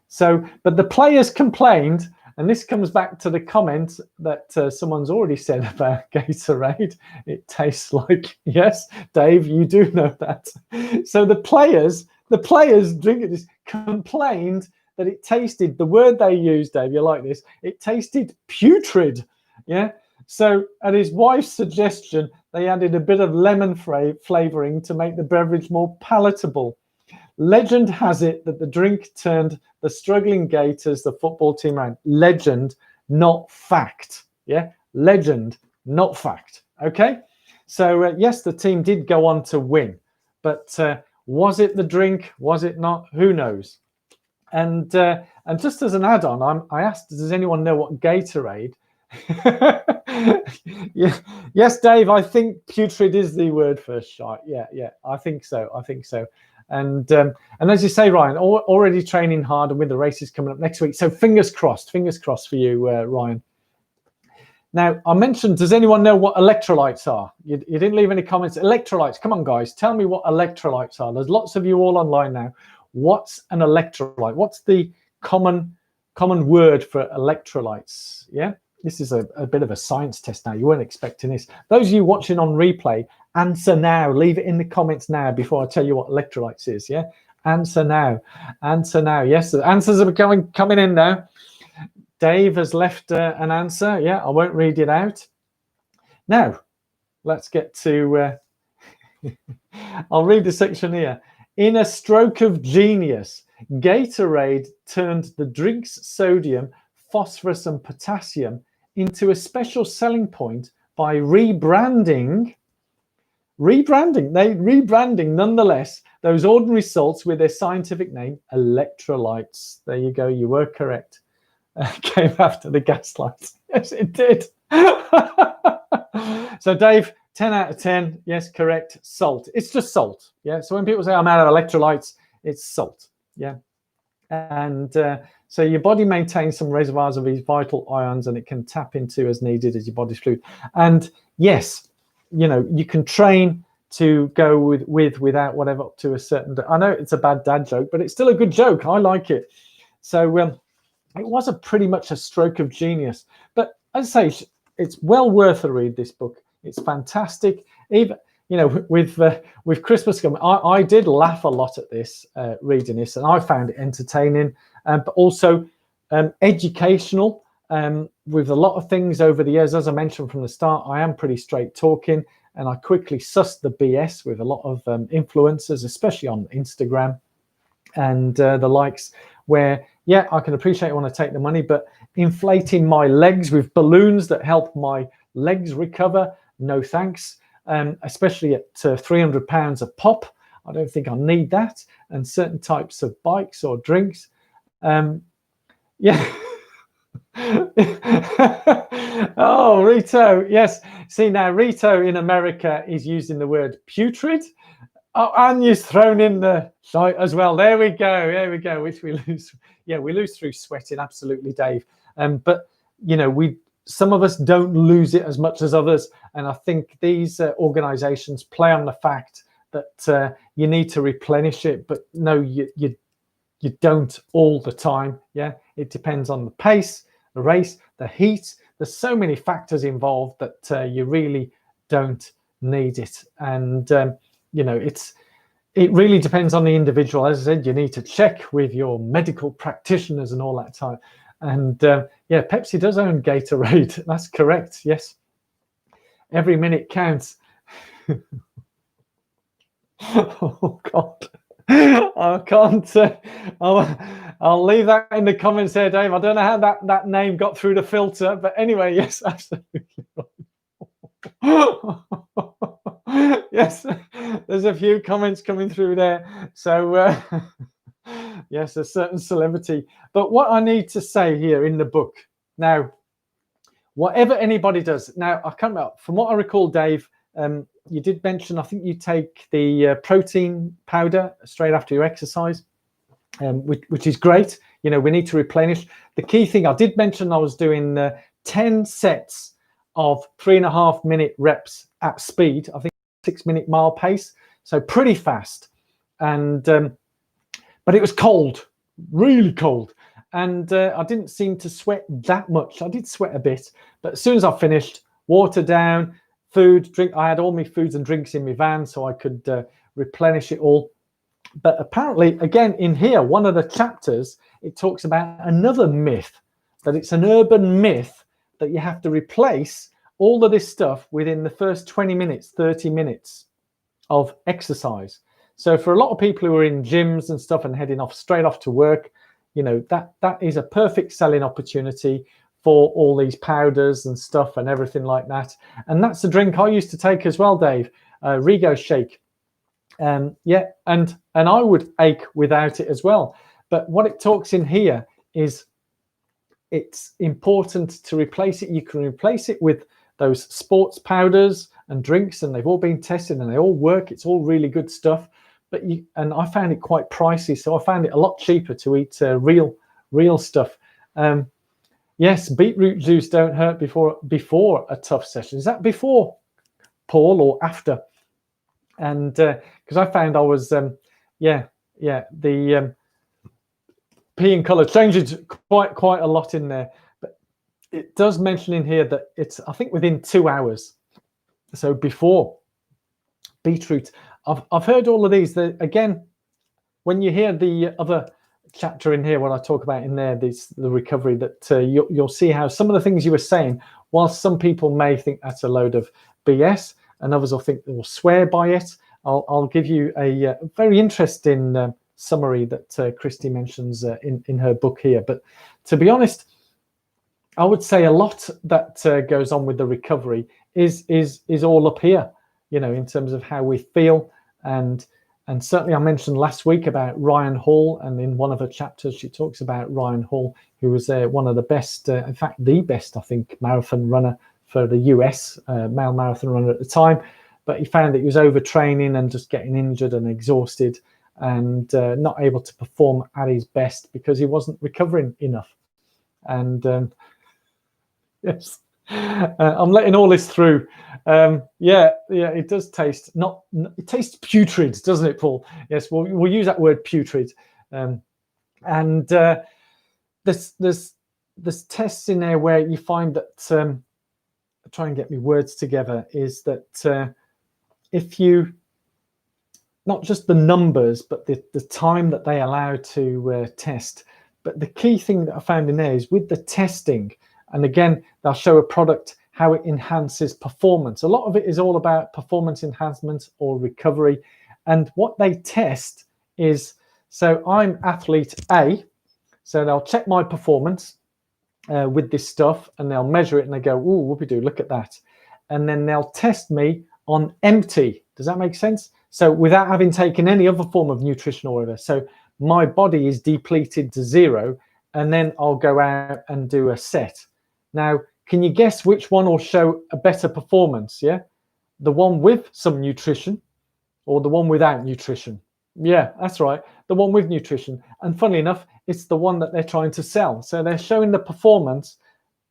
So, but the players complained, and this comes back to the comment that someone's already said about Gatorade. It tastes like, yes, Dave, you do know that. So the players drinking this complained that it tasted, the word they used, Dave, you like this, it tasted putrid, yeah? So at his wife's suggestion, they added a bit of lemon flavoring to make the beverage more palatable. Legend has it that the drink turned the struggling Gators, the football team, around. Legend, not fact, yeah? Legend, not fact, okay? So yes, the team did go on to win, but was it the drink? Was it not? Who knows? And just as an add-on, I asked, does anyone know what Gatorade? Yeah. Yes, Dave, I think putrid is the word for shite. Yeah, I think so. And as you say, Ryan, already training hard and with the races coming up next week. So fingers crossed for you, Ryan. Now, I mentioned, does anyone know what electrolytes are? You didn't leave any comments. Electrolytes, come on, guys, tell me what electrolytes are. There's lots of you all online now. What's an electrolyte? What's the common word for electrolytes? Yeah, this is a bit of a science test now. You weren't expecting this. Those of you watching on replay, answer now. Leave it in the comments now before I tell you what electrolytes is. Yeah, answer now. Yes, the answers are coming in now. Dave has left an answer. Yeah, I won't read it out. Now, let's get to... I'll read the section here. In a stroke of genius, Gatorade turned the drink's sodium, phosphorus, and potassium into a special selling point by rebranding nonetheless those ordinary salts with their scientific name, electrolytes. There you go, you were correct. Came after the gaslights. Yes, it did. So, Dave, 10 out of 10. Yes, correct. Salt. It's just salt. Yeah. So when people say I'm out of electrolytes, it's salt. Yeah. And so your body maintains some reservoirs of these vital ions, and it can tap into as needed as your body's fluid. And yes, you know, you can train to go without whatever up to a certain. I know it's a bad dad joke, but it's still a good joke. I like it. So it was pretty much a stroke of genius. But as I say, it's well worth a read. This book. It's fantastic. Even, you know, with Christmas coming, I did laugh a lot at this, reading this, and I found it entertaining, but also educational. With a lot of things over the years, as I mentioned from the start, I am pretty straight talking, and I quickly sussed the BS with a lot of influencers, especially on Instagram and the likes, where, yeah, I can appreciate you want to take the money, but inflating my legs with balloons that help my legs recover, no thanks. Especially at £300 a pop, I don't think I need that. And certain types of bikes or drinks, yeah. Oh, Rito, yes. See, now Rito in America is using the word putrid. Oh, and you've thrown in the site as well. There we go, which we lose. Yeah, we lose through sweating, absolutely, Dave. But, you know, some of us don't lose it as much as others. And I think these organizations play on the fact that you need to replenish it. But no, you don't all the time. Yeah, it depends on the pace, the race, the heat. There's so many factors involved that you really don't need it. And, you know, it really depends on the individual. As I said, you need to check with your medical practitioners and all that time. And yeah, Pepsi does own Gatorade. That's correct. Yes. Every minute counts. Oh, God. I can't. I'll leave that in the comments there, Dave. I don't know how that name got through the filter. But anyway, yes, absolutely. Yes, there's a few comments coming through there. So, yes, a certain celebrity. But what I need to say here in the book now, whatever anybody does now, I can't remember, from what I recall, Dave, you did mention, I think you take the protein powder straight after your exercise, which is great. You know, we need to replenish. The key thing I did mention, I was doing 10 sets of 3.5 minute reps at speed. I think 6 minute mile pace, so pretty fast. And but it was cold, really cold, and I didn't seem to sweat that much. I did sweat a bit, but as soon as I finished, water down, food, drink. I had all my foods and drinks in my van, so I could replenish it all. But apparently, again, in here, one of the chapters, it talks about another myth, that it's an urban myth that you have to replace all of this stuff within the first 20 minutes, 30 minutes of exercise. So for a lot of people who are in gyms and stuff and heading straight off to work, you know, that is a perfect selling opportunity for all these powders and stuff and everything like that. And that's a drink I used to take as well, Dave, Rego Shake. Yeah, and I would ache without it as well. But what it talks in here is it's important to replace it. You can replace it with those sports powders and drinks, and they've all been tested and they all work. It's all really good stuff. But and I found it quite pricey, so I found it a lot cheaper to eat real stuff. Yes, beetroot juice don't hurt before a tough session. Is that before, Paul, or after? And because I found I was the pee and colour changes quite a lot in there, but it does mention in here that it's, I think, within 2 hours. So before beetroot, I've heard all of these. Again, when you hear the other chapter in here, what I talk about in there, the recovery, that you'll see how some of the things you were saying, whilst some people may think that's a load of BS, and others will think they will swear by it, I'll give you a very interesting summary that Christie mentions in her book here. But to be honest, I would say a lot that goes on with the recovery is all up here, you know, in terms of how we feel. And certainly I mentioned last week about Ryan Hall, and in one of her chapters she talks about Ryan Hall, who was one of the best, in fact the best, I think, marathon runner for the US, male marathon runner at the time. But he found that he was overtraining and just getting injured and exhausted and not able to perform at his best because he wasn't recovering enough. And yes, I'm letting all this through. Yeah, it does taste it tastes putrid, doesn't it, Paul? Yes, we'll use that word putrid. And there's tests in there where you find that try and get me words together, is that if you, not just the numbers, but the time that they allow to test. But the key thing that I found in there is with the testing, And again, they'll show a product, how it enhances performance. A lot of it is all about performance enhancement or recovery. And what they test is, so I'm athlete A, so they'll check my performance with this stuff, and they'll measure it and they go, ooh, whoopie-doo, look at that. And then they'll test me on empty. Does that make sense? So without having taken any other form of nutrition or whatever. So my body is depleted to 0, and then I'll go out and do a set. Now, can you guess which one will show a better performance? Yeah, the one with some nutrition or the one without nutrition? Yeah, that's right, the one with nutrition. And funnily enough, it's the one that they're trying to sell. So they're showing the performance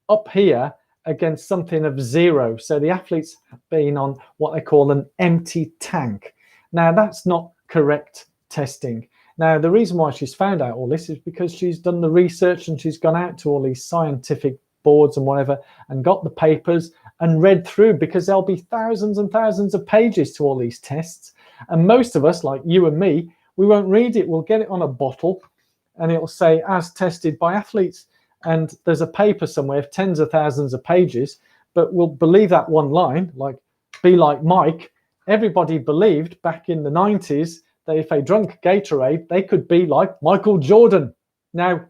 up here against something of 0. So the athlete's been on what they call an empty tank. Now, that's not correct testing. Now, the reason why she's found out all this is because she's done the research and she's gone out to all these scientific boards and whatever and got the papers and read through, because there'll be thousands and thousands of pages to all these tests. And most of us, like you and me, we won't read it. We'll get it on a bottle and it'll say, as tested by athletes. And there's a paper somewhere of tens of thousands of pages, but we'll believe that one line, like, be like Mike. Everybody believed back in the 90s that if they drank Gatorade, they could be like Michael Jordan. Now,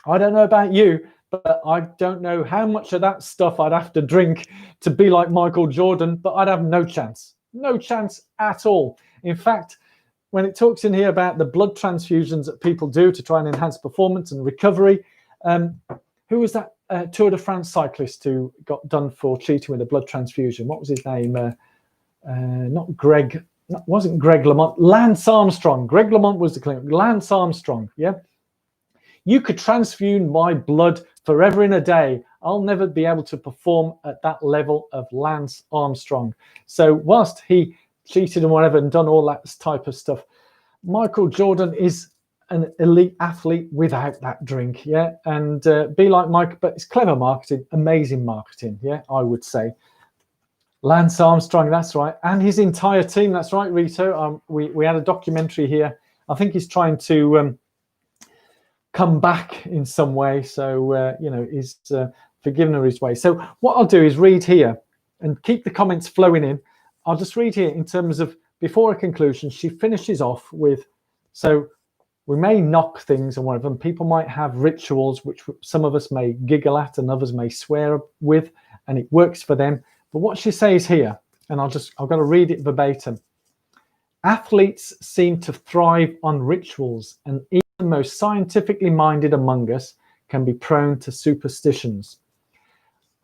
I don't know about you, but I don't know how much of that stuff I'd have to drink to be like Michael Jordan, but I'd have no chance. No chance at all. In fact, when it talks in here about the blood transfusions that people do to try and enhance performance and recovery, who was that Tour de France cyclist who got done for cheating with a blood transfusion? What was his name? Not Greg, wasn't Greg LeMond, Lance Armstrong. Greg LeMond was the clinic. Lance Armstrong, yeah? You could transfuse my blood forever in a day. I'll never be able to perform at that level of Lance Armstrong. So whilst he cheated and whatever and done all that type of stuff, Michael Jordan is an elite athlete without that drink, yeah? And be like Mike, but it's clever marketing, amazing marketing, yeah, I would say. Lance Armstrong, that's right, and his entire team, that's right, Rito. We had a documentary here. I think he's trying to come back in some way, so you know, he's forgiven her his way. So what I'll do is read here and keep the comments flowing in. I'll just read here in terms of, before a conclusion, she finishes off with, so we may knock things and whatever, and people might have rituals which some of us may giggle at and others may swear with, and it works for them. But what she says here, and I've got to read it verbatim. Athletes seem to thrive on rituals, and even the most scientifically minded among us can be prone to superstitions.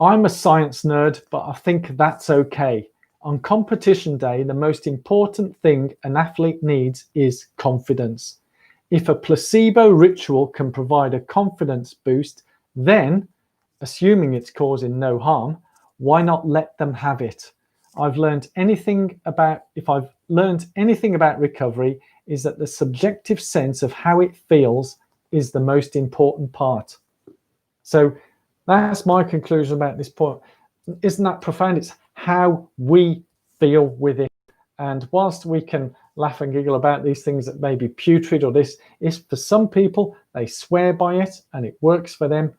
I'm a science nerd, but I think that's okay. On competition day, the most important thing an athlete needs is confidence. If a placebo ritual can provide a confidence boost, then, assuming it's causing no harm, why not let them have it? If I've learned anything about recovery, is that the subjective sense of how it feels is the most important part. So that's my conclusion about this point. Isn't that profound? It's how we feel with it. And whilst we can laugh and giggle about these things that may be putrid or this, is for some people, they swear by it and it works for them.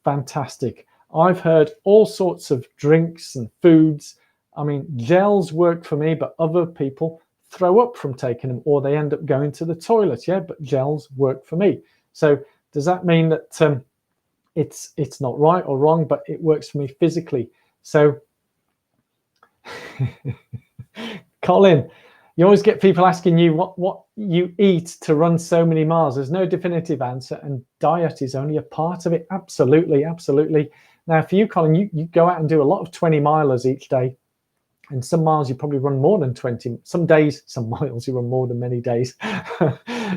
Fantastic. I've heard all sorts of drinks and foods. I mean, gels work for me, but other people throw up from taking them, or they end up going to the toilet. Yeah, but gels work for me. So does that mean that it's not right or wrong, but it works for me physically? So Colin, you always get people asking you what you eat to run so many miles. There's no definitive answer, and diet is only a part of it. Absolutely, absolutely. Now, for you, Colin, you go out and do a lot of 20 milers each day, and some miles you probably run more than 20. Some days, some miles you run more than many days.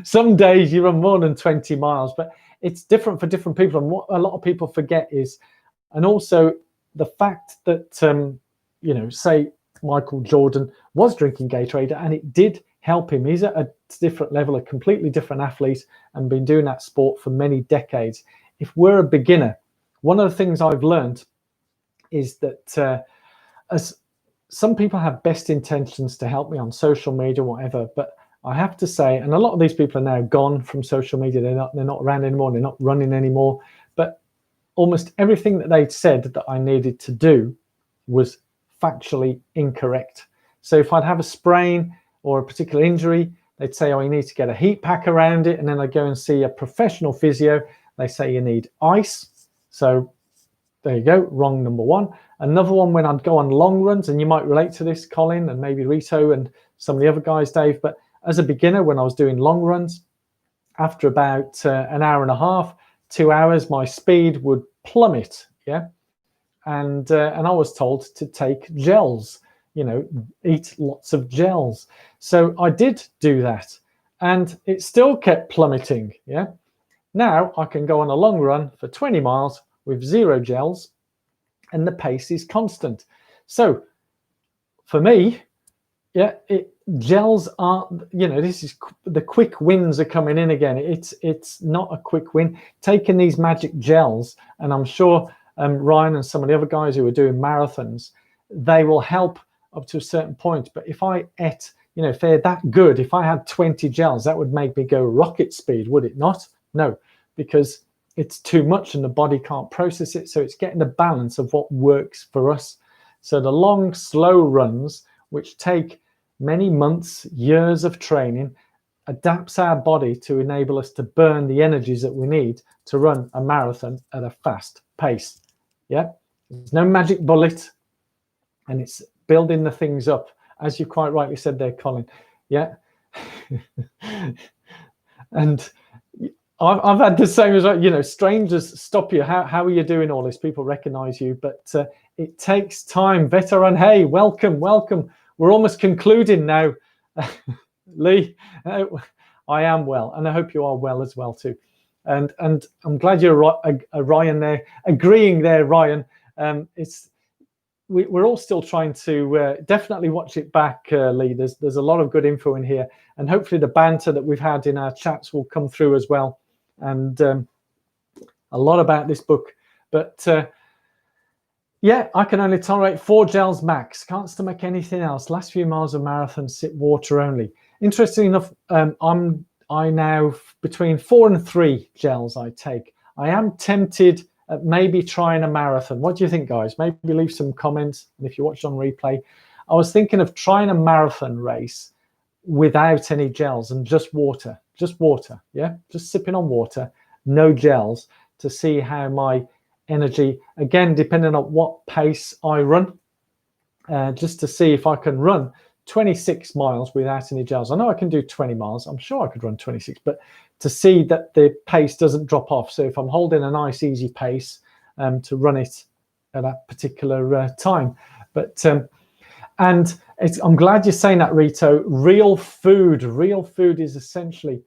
Some days you run more than 20 miles, but it's different for different people. And what a lot of people forget is, and also the fact that, you know, say Michael Jordan was drinking Gatorade and it did help him. He's at a different level, a completely different athlete, and been doing that sport for many decades. If we're a beginner, one of the things I've learned is that as some people have best intentions to help me on social media, whatever, but I have to say, and a lot of these people are now gone from social media. They're not around anymore. They're not running anymore. But almost everything that they'd said that I needed to do was factually incorrect. So if I'd have a sprain or a particular injury, they'd say, oh, you need to get a heat pack around it. And then I go and see a professional physio. They say you need ice. So there you go, wrong number one. Another one, when I'd go on long runs, and you might relate to this, Colin, and maybe Rito and some of the other guys, Dave, but as a beginner, when I was doing long runs, after about an hour and a half, 2 hours, my speed would plummet, yeah? And I was told to take gels, you know, eat lots of gels. So I did do that, and it still kept plummeting, yeah? Now I can go on a long run for 20 miles with 0 gels, and the pace is constant. So for me, yeah, gels are, you know, this is the quick wins are coming in again. It's not a quick win. Taking these magic gels, and I'm sure Ryan and some of the other guys who are doing marathons, they will help up to a certain point. But if I ate, you know, if they're that good, if I had 20 gels, that would make me go rocket speed, would it not? No, because it's too much and the body can't process it. So it's getting the balance of what works for us. So the long, slow runs, which take many months, years of training, adapts our body to enable us to burn the energies that we need to run a marathon at a fast pace. Yeah, there's no magic bullet, and it's building the things up, as you quite rightly said there, Colin. Yeah. And I've had the same as, you know, strangers stop you. How are you doing all this? People recognize you, but it takes time. Veteran, hey, welcome. We're almost concluding now. Lee, I am well, and I hope you are well as well too. And I'm glad you're Ryan there, agreeing there, Ryan. We're all still trying to definitely watch it back, Lee. There's a lot of good info in here, and hopefully the banter that we've had in our chats will come through as well, and a lot about this book. But yeah, I can only tolerate 4 gels max. Can't stomach anything else. Last few miles of marathon, sip water only. Interesting enough, I now between 4 and 3 gels I take. I am tempted at maybe trying a marathon. What do you think, guys? Maybe leave some comments. And if you watch on replay, I was thinking of trying a marathon race without any gels and just water. Yeah, just sipping on water, no gels, to see how my energy, again, depending on what pace I run, just to see if I can run 26 miles without any gels. I know I can do 20 miles. I'm sure I could run 26, but to see that the pace doesn't drop off. So if I'm holding a nice, easy pace to run it at that particular time. But and I'm glad you're saying that, Rito. Real food is essentially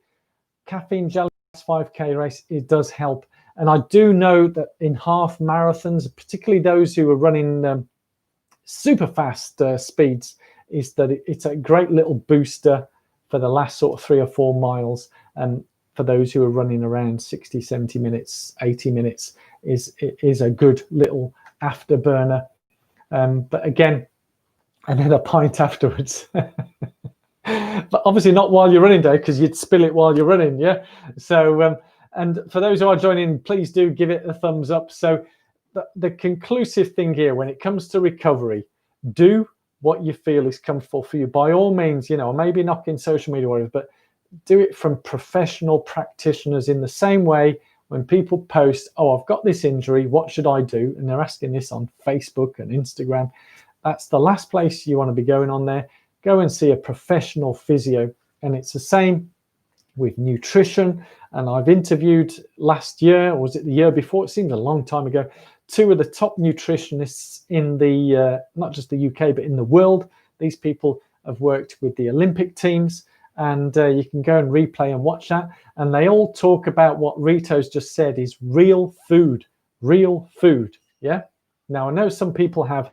caffeine gel 5K race. It does help. And I do know that in half marathons, particularly those who are running super fast speeds, is that it's a great little booster for the last sort of 3 or 4 miles. And for those who are running around 60, 70 minutes, 80 minutes, it is a good little afterburner. But again, and then a pint afterwards. But obviously not while you're running, Dave, because you'd spill it while you're running, yeah? So, and for those who are joining, please do give it a thumbs up. So the conclusive thing here, when it comes to recovery, do what you feel is comfortable for you. By all means, you know, maybe knocking social media or whatever, but do it from professional practitioners in the same way when people post, oh, I've got this injury, what should I do? And they're asking this on Facebook and Instagram. That's the last place you want to be going on there. Go and see a professional physio. And it's the same with nutrition. And I've interviewed last year, or was it the year before? It seems a long time ago, 2 of the top nutritionists in the, not just the UK, but in the world. These people have worked with the Olympic teams, and you can go and replay and watch that. And they all talk about what Rito's just said is real food, yeah? Now, I know some people have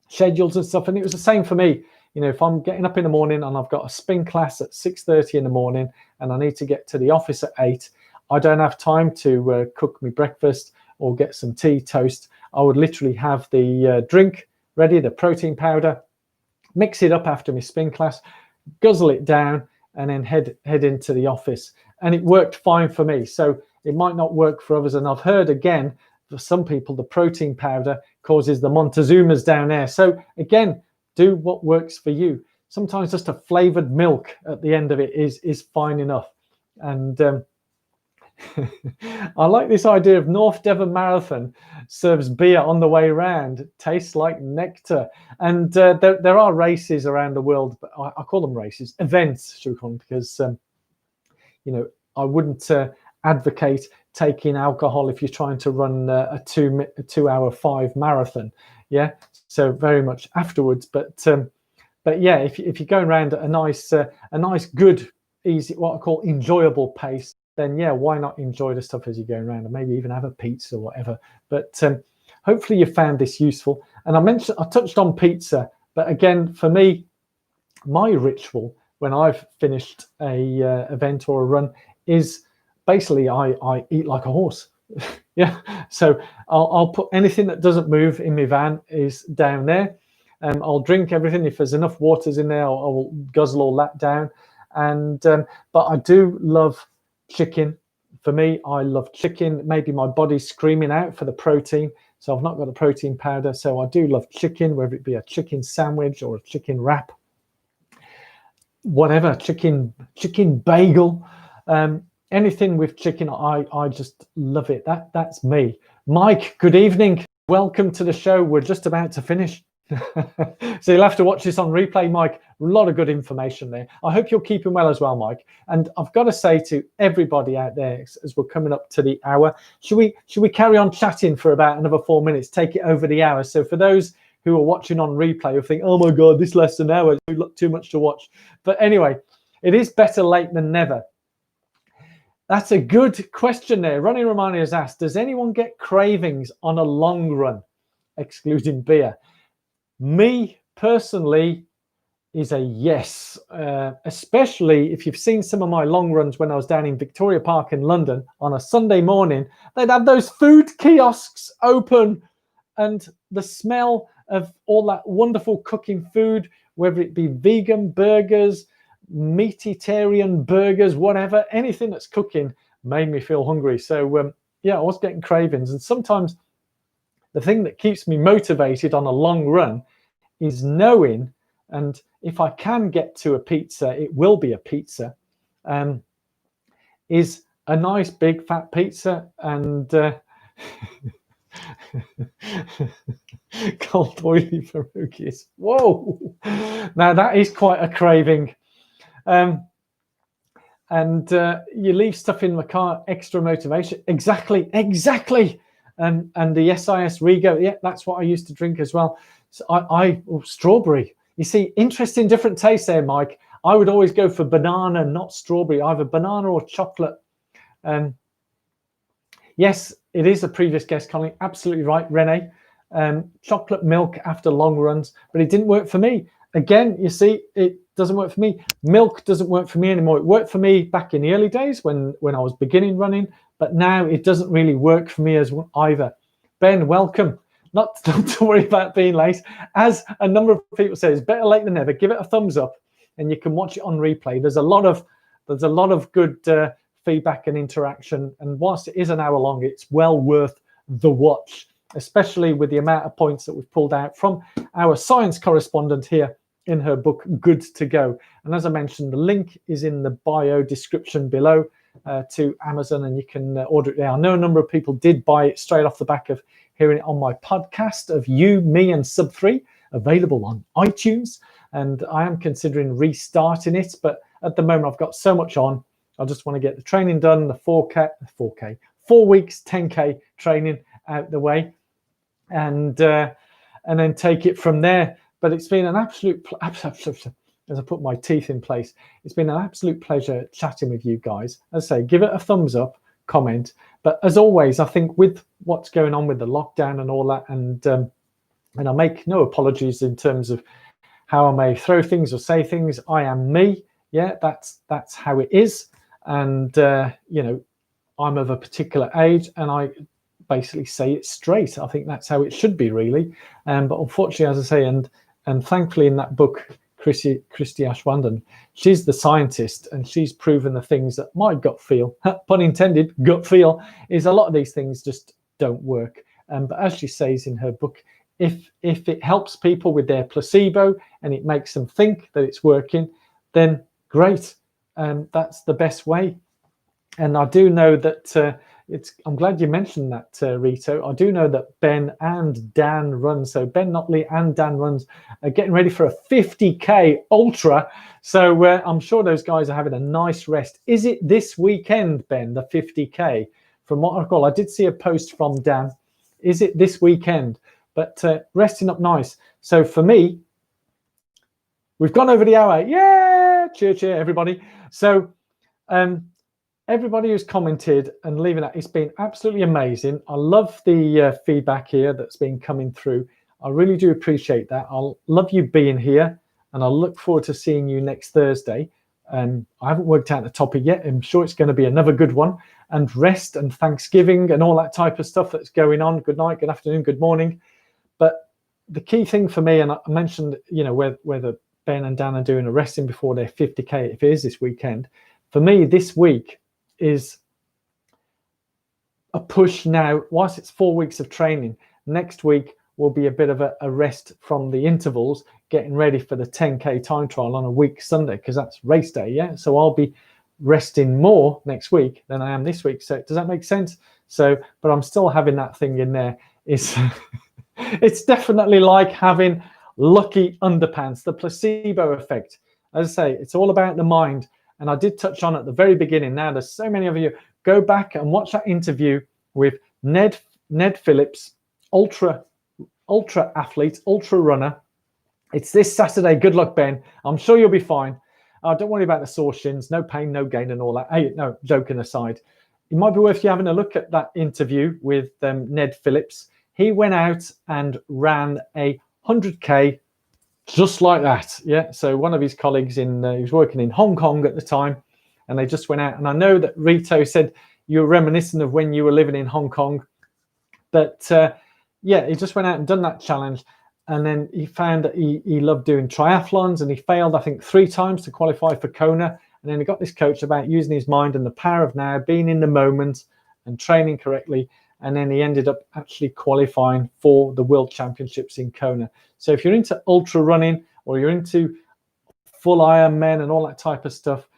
schedules and stuff, and it was the same for me. You know, if I'm getting up in the morning and I've got a spin class at 6:30 in the morning and I need to get to the office at 8, I don't have time to cook me breakfast or get some tea, toast. I would literally have the drink ready, the protein powder, mix it up after my spin class, guzzle it down, and then head into the office. And it worked fine for me. So it might not work for others. And I've heard, again, for some people, the protein powder causes the Montezumas down there. So again, do what works for you. Sometimes just a flavored milk at the end of it is fine enough. And I like this idea of North Devon Marathon serves beer on the way round. Tastes like nectar. And there are races around the world, but I call them races, events, should we call them, because you know, I wouldn't advocate taking alcohol if you're trying to run a 2 hour 5 marathon. Yeah, so very much afterwards. But yeah, if you're going around at a nice, good, easy, what I call enjoyable pace, then yeah, why not enjoy the stuff as you're going around, and maybe even have a pizza or whatever. But hopefully you found this useful. And I touched on pizza, but again, for me, my ritual when I've finished a event or a run is basically I eat like a horse. Yeah, so I'll put anything that doesn't move in my van is down there. I'll drink everything. If there's enough waters in there, I'll guzzle all that down. And but I do love chicken. For me, I love chicken. Maybe my body's screaming out for the protein, so I've not got the protein powder. So I do love chicken, whether it be a chicken sandwich or a chicken wrap, whatever, chicken bagel, anything with chicken. I just love it. That's me. Mike, good evening. Welcome to the show. We're just about to finish. So you'll have to watch this on replay, Mike. A lot of good information there. I hope you're keeping well as well, Mike. And I've got to say to everybody out there, as we're coming up to the hour, should we carry on chatting for about another 4 minutes, take it over the hour? So for those who are watching on replay, who think, oh my God, this lasts an hour, too much to watch. But anyway, it is better late than never. That's a good question there. Ronnie Romani has asked, does anyone get cravings on a long run, excluding beer? Me personally is a yes, especially if you've seen some of my long runs when I was down in Victoria Park in London on a Sunday morning. They'd have those food kiosks open, and the smell of all that wonderful cooking food, whether it be vegan burgers, meatitarian burgers, whatever, anything that's cooking made me feel hungry. So yeah, I was getting cravings. And sometimes the thing that keeps me motivated on a long run is knowing, and if I can get to a pizza, it will be a pizza, is a nice big fat pizza. And cold oily pierogies. Whoa, now that is quite a craving. And you leave stuff in the car, extra motivation. Exactly. And the SIS Rego, yeah, that's what I used to drink as well. So strawberry. You see, interesting different tastes there, Mike. I would always go for banana, not strawberry, either banana or chocolate. Yes, it is a previous guest, Colin. Absolutely right, Renee. Chocolate milk after long runs, but it didn't work for me. Again, you see, it doesn't work for me. Milk doesn't work for me anymore. It worked for me back in the early days when I was beginning running, but now it doesn't really work for me as either. Ben, welcome. Not to worry about being late. As a number of people say, it's better late than never. Give it a thumbs up, and you can watch it on replay. There's a lot of good feedback and interaction, and whilst it is an hour long, it's well worth the watch, especially with the amount of points that we've pulled out from our science correspondent here in her book, Good to Go. And as I mentioned, the link is in the bio description below to Amazon, and you can order it there. I know a number of people did buy it straight off the back of hearing it on my podcast of You, Me, and Sub 3, available on iTunes. And I am considering restarting it, but at the moment I've got so much on. I just want to get the training done, the 4 weeks, 10K training out the way, and then take it from there. But it's been an absolute, as I put my teeth in place, it's been an absolute pleasure chatting with you guys. As I say, give it a thumbs up, comment. But as always, I think with what's going on with the lockdown and all that, and I make no apologies in terms of how I may throw things or say things. I am me. Yeah, that's how it is. And you know, I'm of a particular age, and I basically say it straight. I think that's how it should be, really. But unfortunately, as I say, and thankfully in that book, Christie Aschwanden, she's the scientist, and she's proven the things that my gut feel, pun intended, gut feel, is a lot of these things just don't work. But as she says in her book, if it helps people with their placebo and it makes them think that it's working, then great. That's the best way. And I do know that I'm glad you mentioned that, Rito. I do know that Ben and Dan run. So Ben Notley and Dan runs are getting ready for a 50K ultra. So I'm sure those guys are having a nice rest. Is it this weekend, Ben, the 50K? From what I recall, I did see a post from Dan. Is it this weekend? But resting up nice. So for me, we've gone over the hour. Yeah, cheer, cheer, everybody. So everybody who's commented and leaving that, it's been absolutely amazing. I love the feedback here that's been coming through. I really do appreciate that. I love you being here, and I look forward to seeing you next Thursday. I haven't worked out the topic yet. I'm sure it's going to be another good one. And rest and Thanksgiving and all that type of stuff that's going on. Good night, good afternoon, good morning. But the key thing for me, and I mentioned, whether Ben and Dan are doing a resting before their 50K, if it is this weekend. For me, this week is a push now. Whilst it's 4 weeks of training, next week will be a bit of a rest from the intervals, getting ready for the 10K time trial on a week Sunday, because that's race day. Yeah, so I'll be resting more next week than I am this week. So does that make sense? So, but I'm still having that thing in there. It's definitely like having lucky underpants, the placebo effect. As I say, it's all about the mind. And I did touch on at the very beginning. Now there's so many of you. Go back and watch that interview with Ned Phillips, ultra athlete, ultra runner. It's this Saturday. Good luck, Ben. I'm sure you'll be fine. Don't worry about the sore shins. No pain, no gain, and all that. Hey, no, joking aside, it might be worth you having a look at that interview with Ned Phillips. He went out and ran a 100K just like that. Yeah. So one of his colleagues he was working in Hong Kong at the time, and they just went out. And I know that Rito said you were reminiscent of when you were living in Hong Kong. But yeah, he just went out and done that challenge. And then he found that he loved doing triathlons, and he failed, I think, 3 times to qualify for Kona. And then he got this coach about using his mind and the power of now, being in the moment and training correctly. And then he ended up actually qualifying for the World Championships in Kona. So if you're into ultra running or you're into full Ironman and all that type of stuff,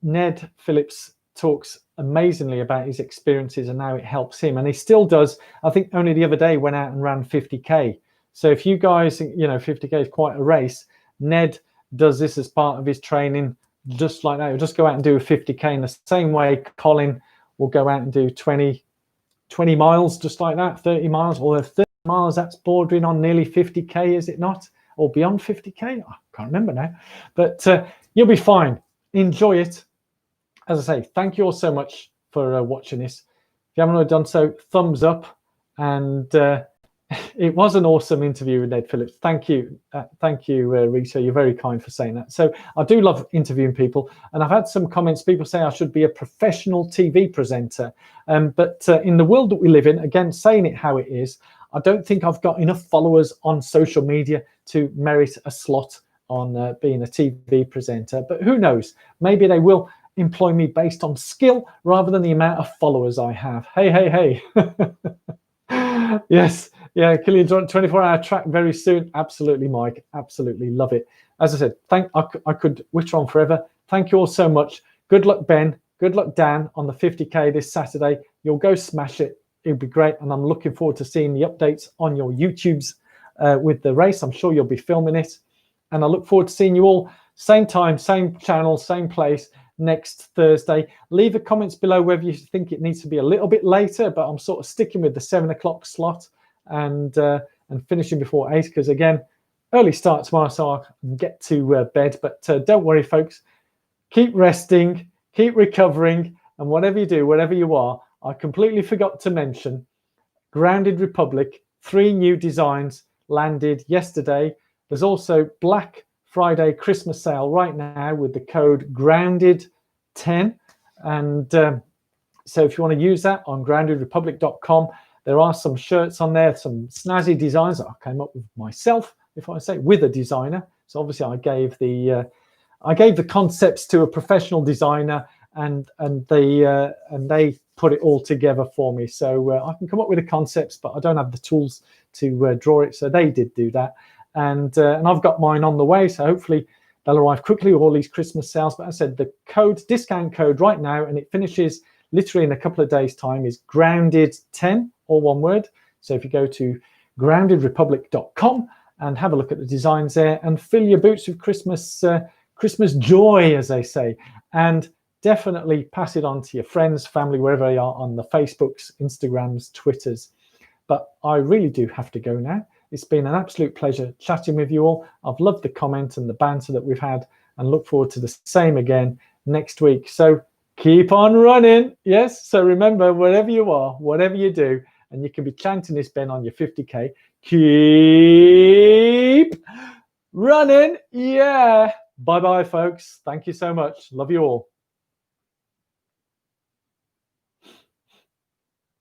Ned Phillips talks amazingly about his experiences and how it helps him. And he still does. I think only the other day went out and ran 50K. So if you guys, 50K is quite a race. Ned does this as part of his training, just like that. He'll just go out and do a 50K in the same way Colin will go out and do 20 miles, just like that, 30 miles, or 30 miles, that's bordering on nearly 50K, is it not? Or beyond 50K? I can't remember now. But you'll be fine. Enjoy it. As I say, thank you all so much for watching this. If you haven't already done so, thumbs up. And it was an awesome interview with Ned Phillips. Thank you. Rita. You're very kind for saying that. So I do love interviewing people. And I've had some comments. People say I should be a professional TV presenter. But in the world that we live in, again, saying it how it is, I don't think I've got enough followers on social media to merit a slot on being a TV presenter. But who knows? Maybe they will employ me based on skill rather than the amount of followers I have. Hey. Yes. Yeah, Killian John, 24-hour track very soon. Absolutely, Mike. Absolutely love it. As I said, I could wish on forever. Thank you all so much. Good luck, Ben. Good luck, Dan, on the 50K this Saturday. You'll go smash it. It'll be great. And I'm looking forward to seeing the updates on your YouTubes with the race. I'm sure you'll be filming it. And I look forward to seeing you all same time, same channel, same place next Thursday. Leave the comments below whether you think it needs to be a little bit later, but I'm sort of sticking with the 7 o'clock slot and finishing before 8, because again, early start tomorrow, so I can get to bed. But don't worry, folks. Keep resting, keep recovering, and whatever you do, wherever you are, I completely forgot to mention Grounded Republic, 3 new designs landed yesterday. There's also Black Friday Christmas sale right now with the code GROUNDED10. And so if you want to use that on groundedrepublic.com, there are some shirts on there, some snazzy designs that I came up with myself, if I say, with a designer. So obviously I gave the concepts to a professional designer, and they put it all together for me. So I can come up with the concepts, but I don't have the tools to draw it. So they did do that. And I've got mine on the way. So hopefully they'll arrive quickly with all these Christmas sales. But as I said, the discount code right now, and it finishes literally in a couple of days' time, is grounded10, all one word. So if you go to groundedrepublic.com and have a look at the designs there and fill your boots with Christmas joy, as they say. And definitely pass it on to your friends, family, wherever they are, on the Facebooks, Instagrams, Twitters. But I really do have to go now. It's been an absolute pleasure chatting with you all. I've loved the comment and the banter that we've had, and look forward to the same again next week. So keep on running. Yes. So remember, wherever you are, whatever you do, and you can be chanting this, Ben, on your 50K, keep running. Yeah. Bye-bye, folks. Thank you so much. Love you all.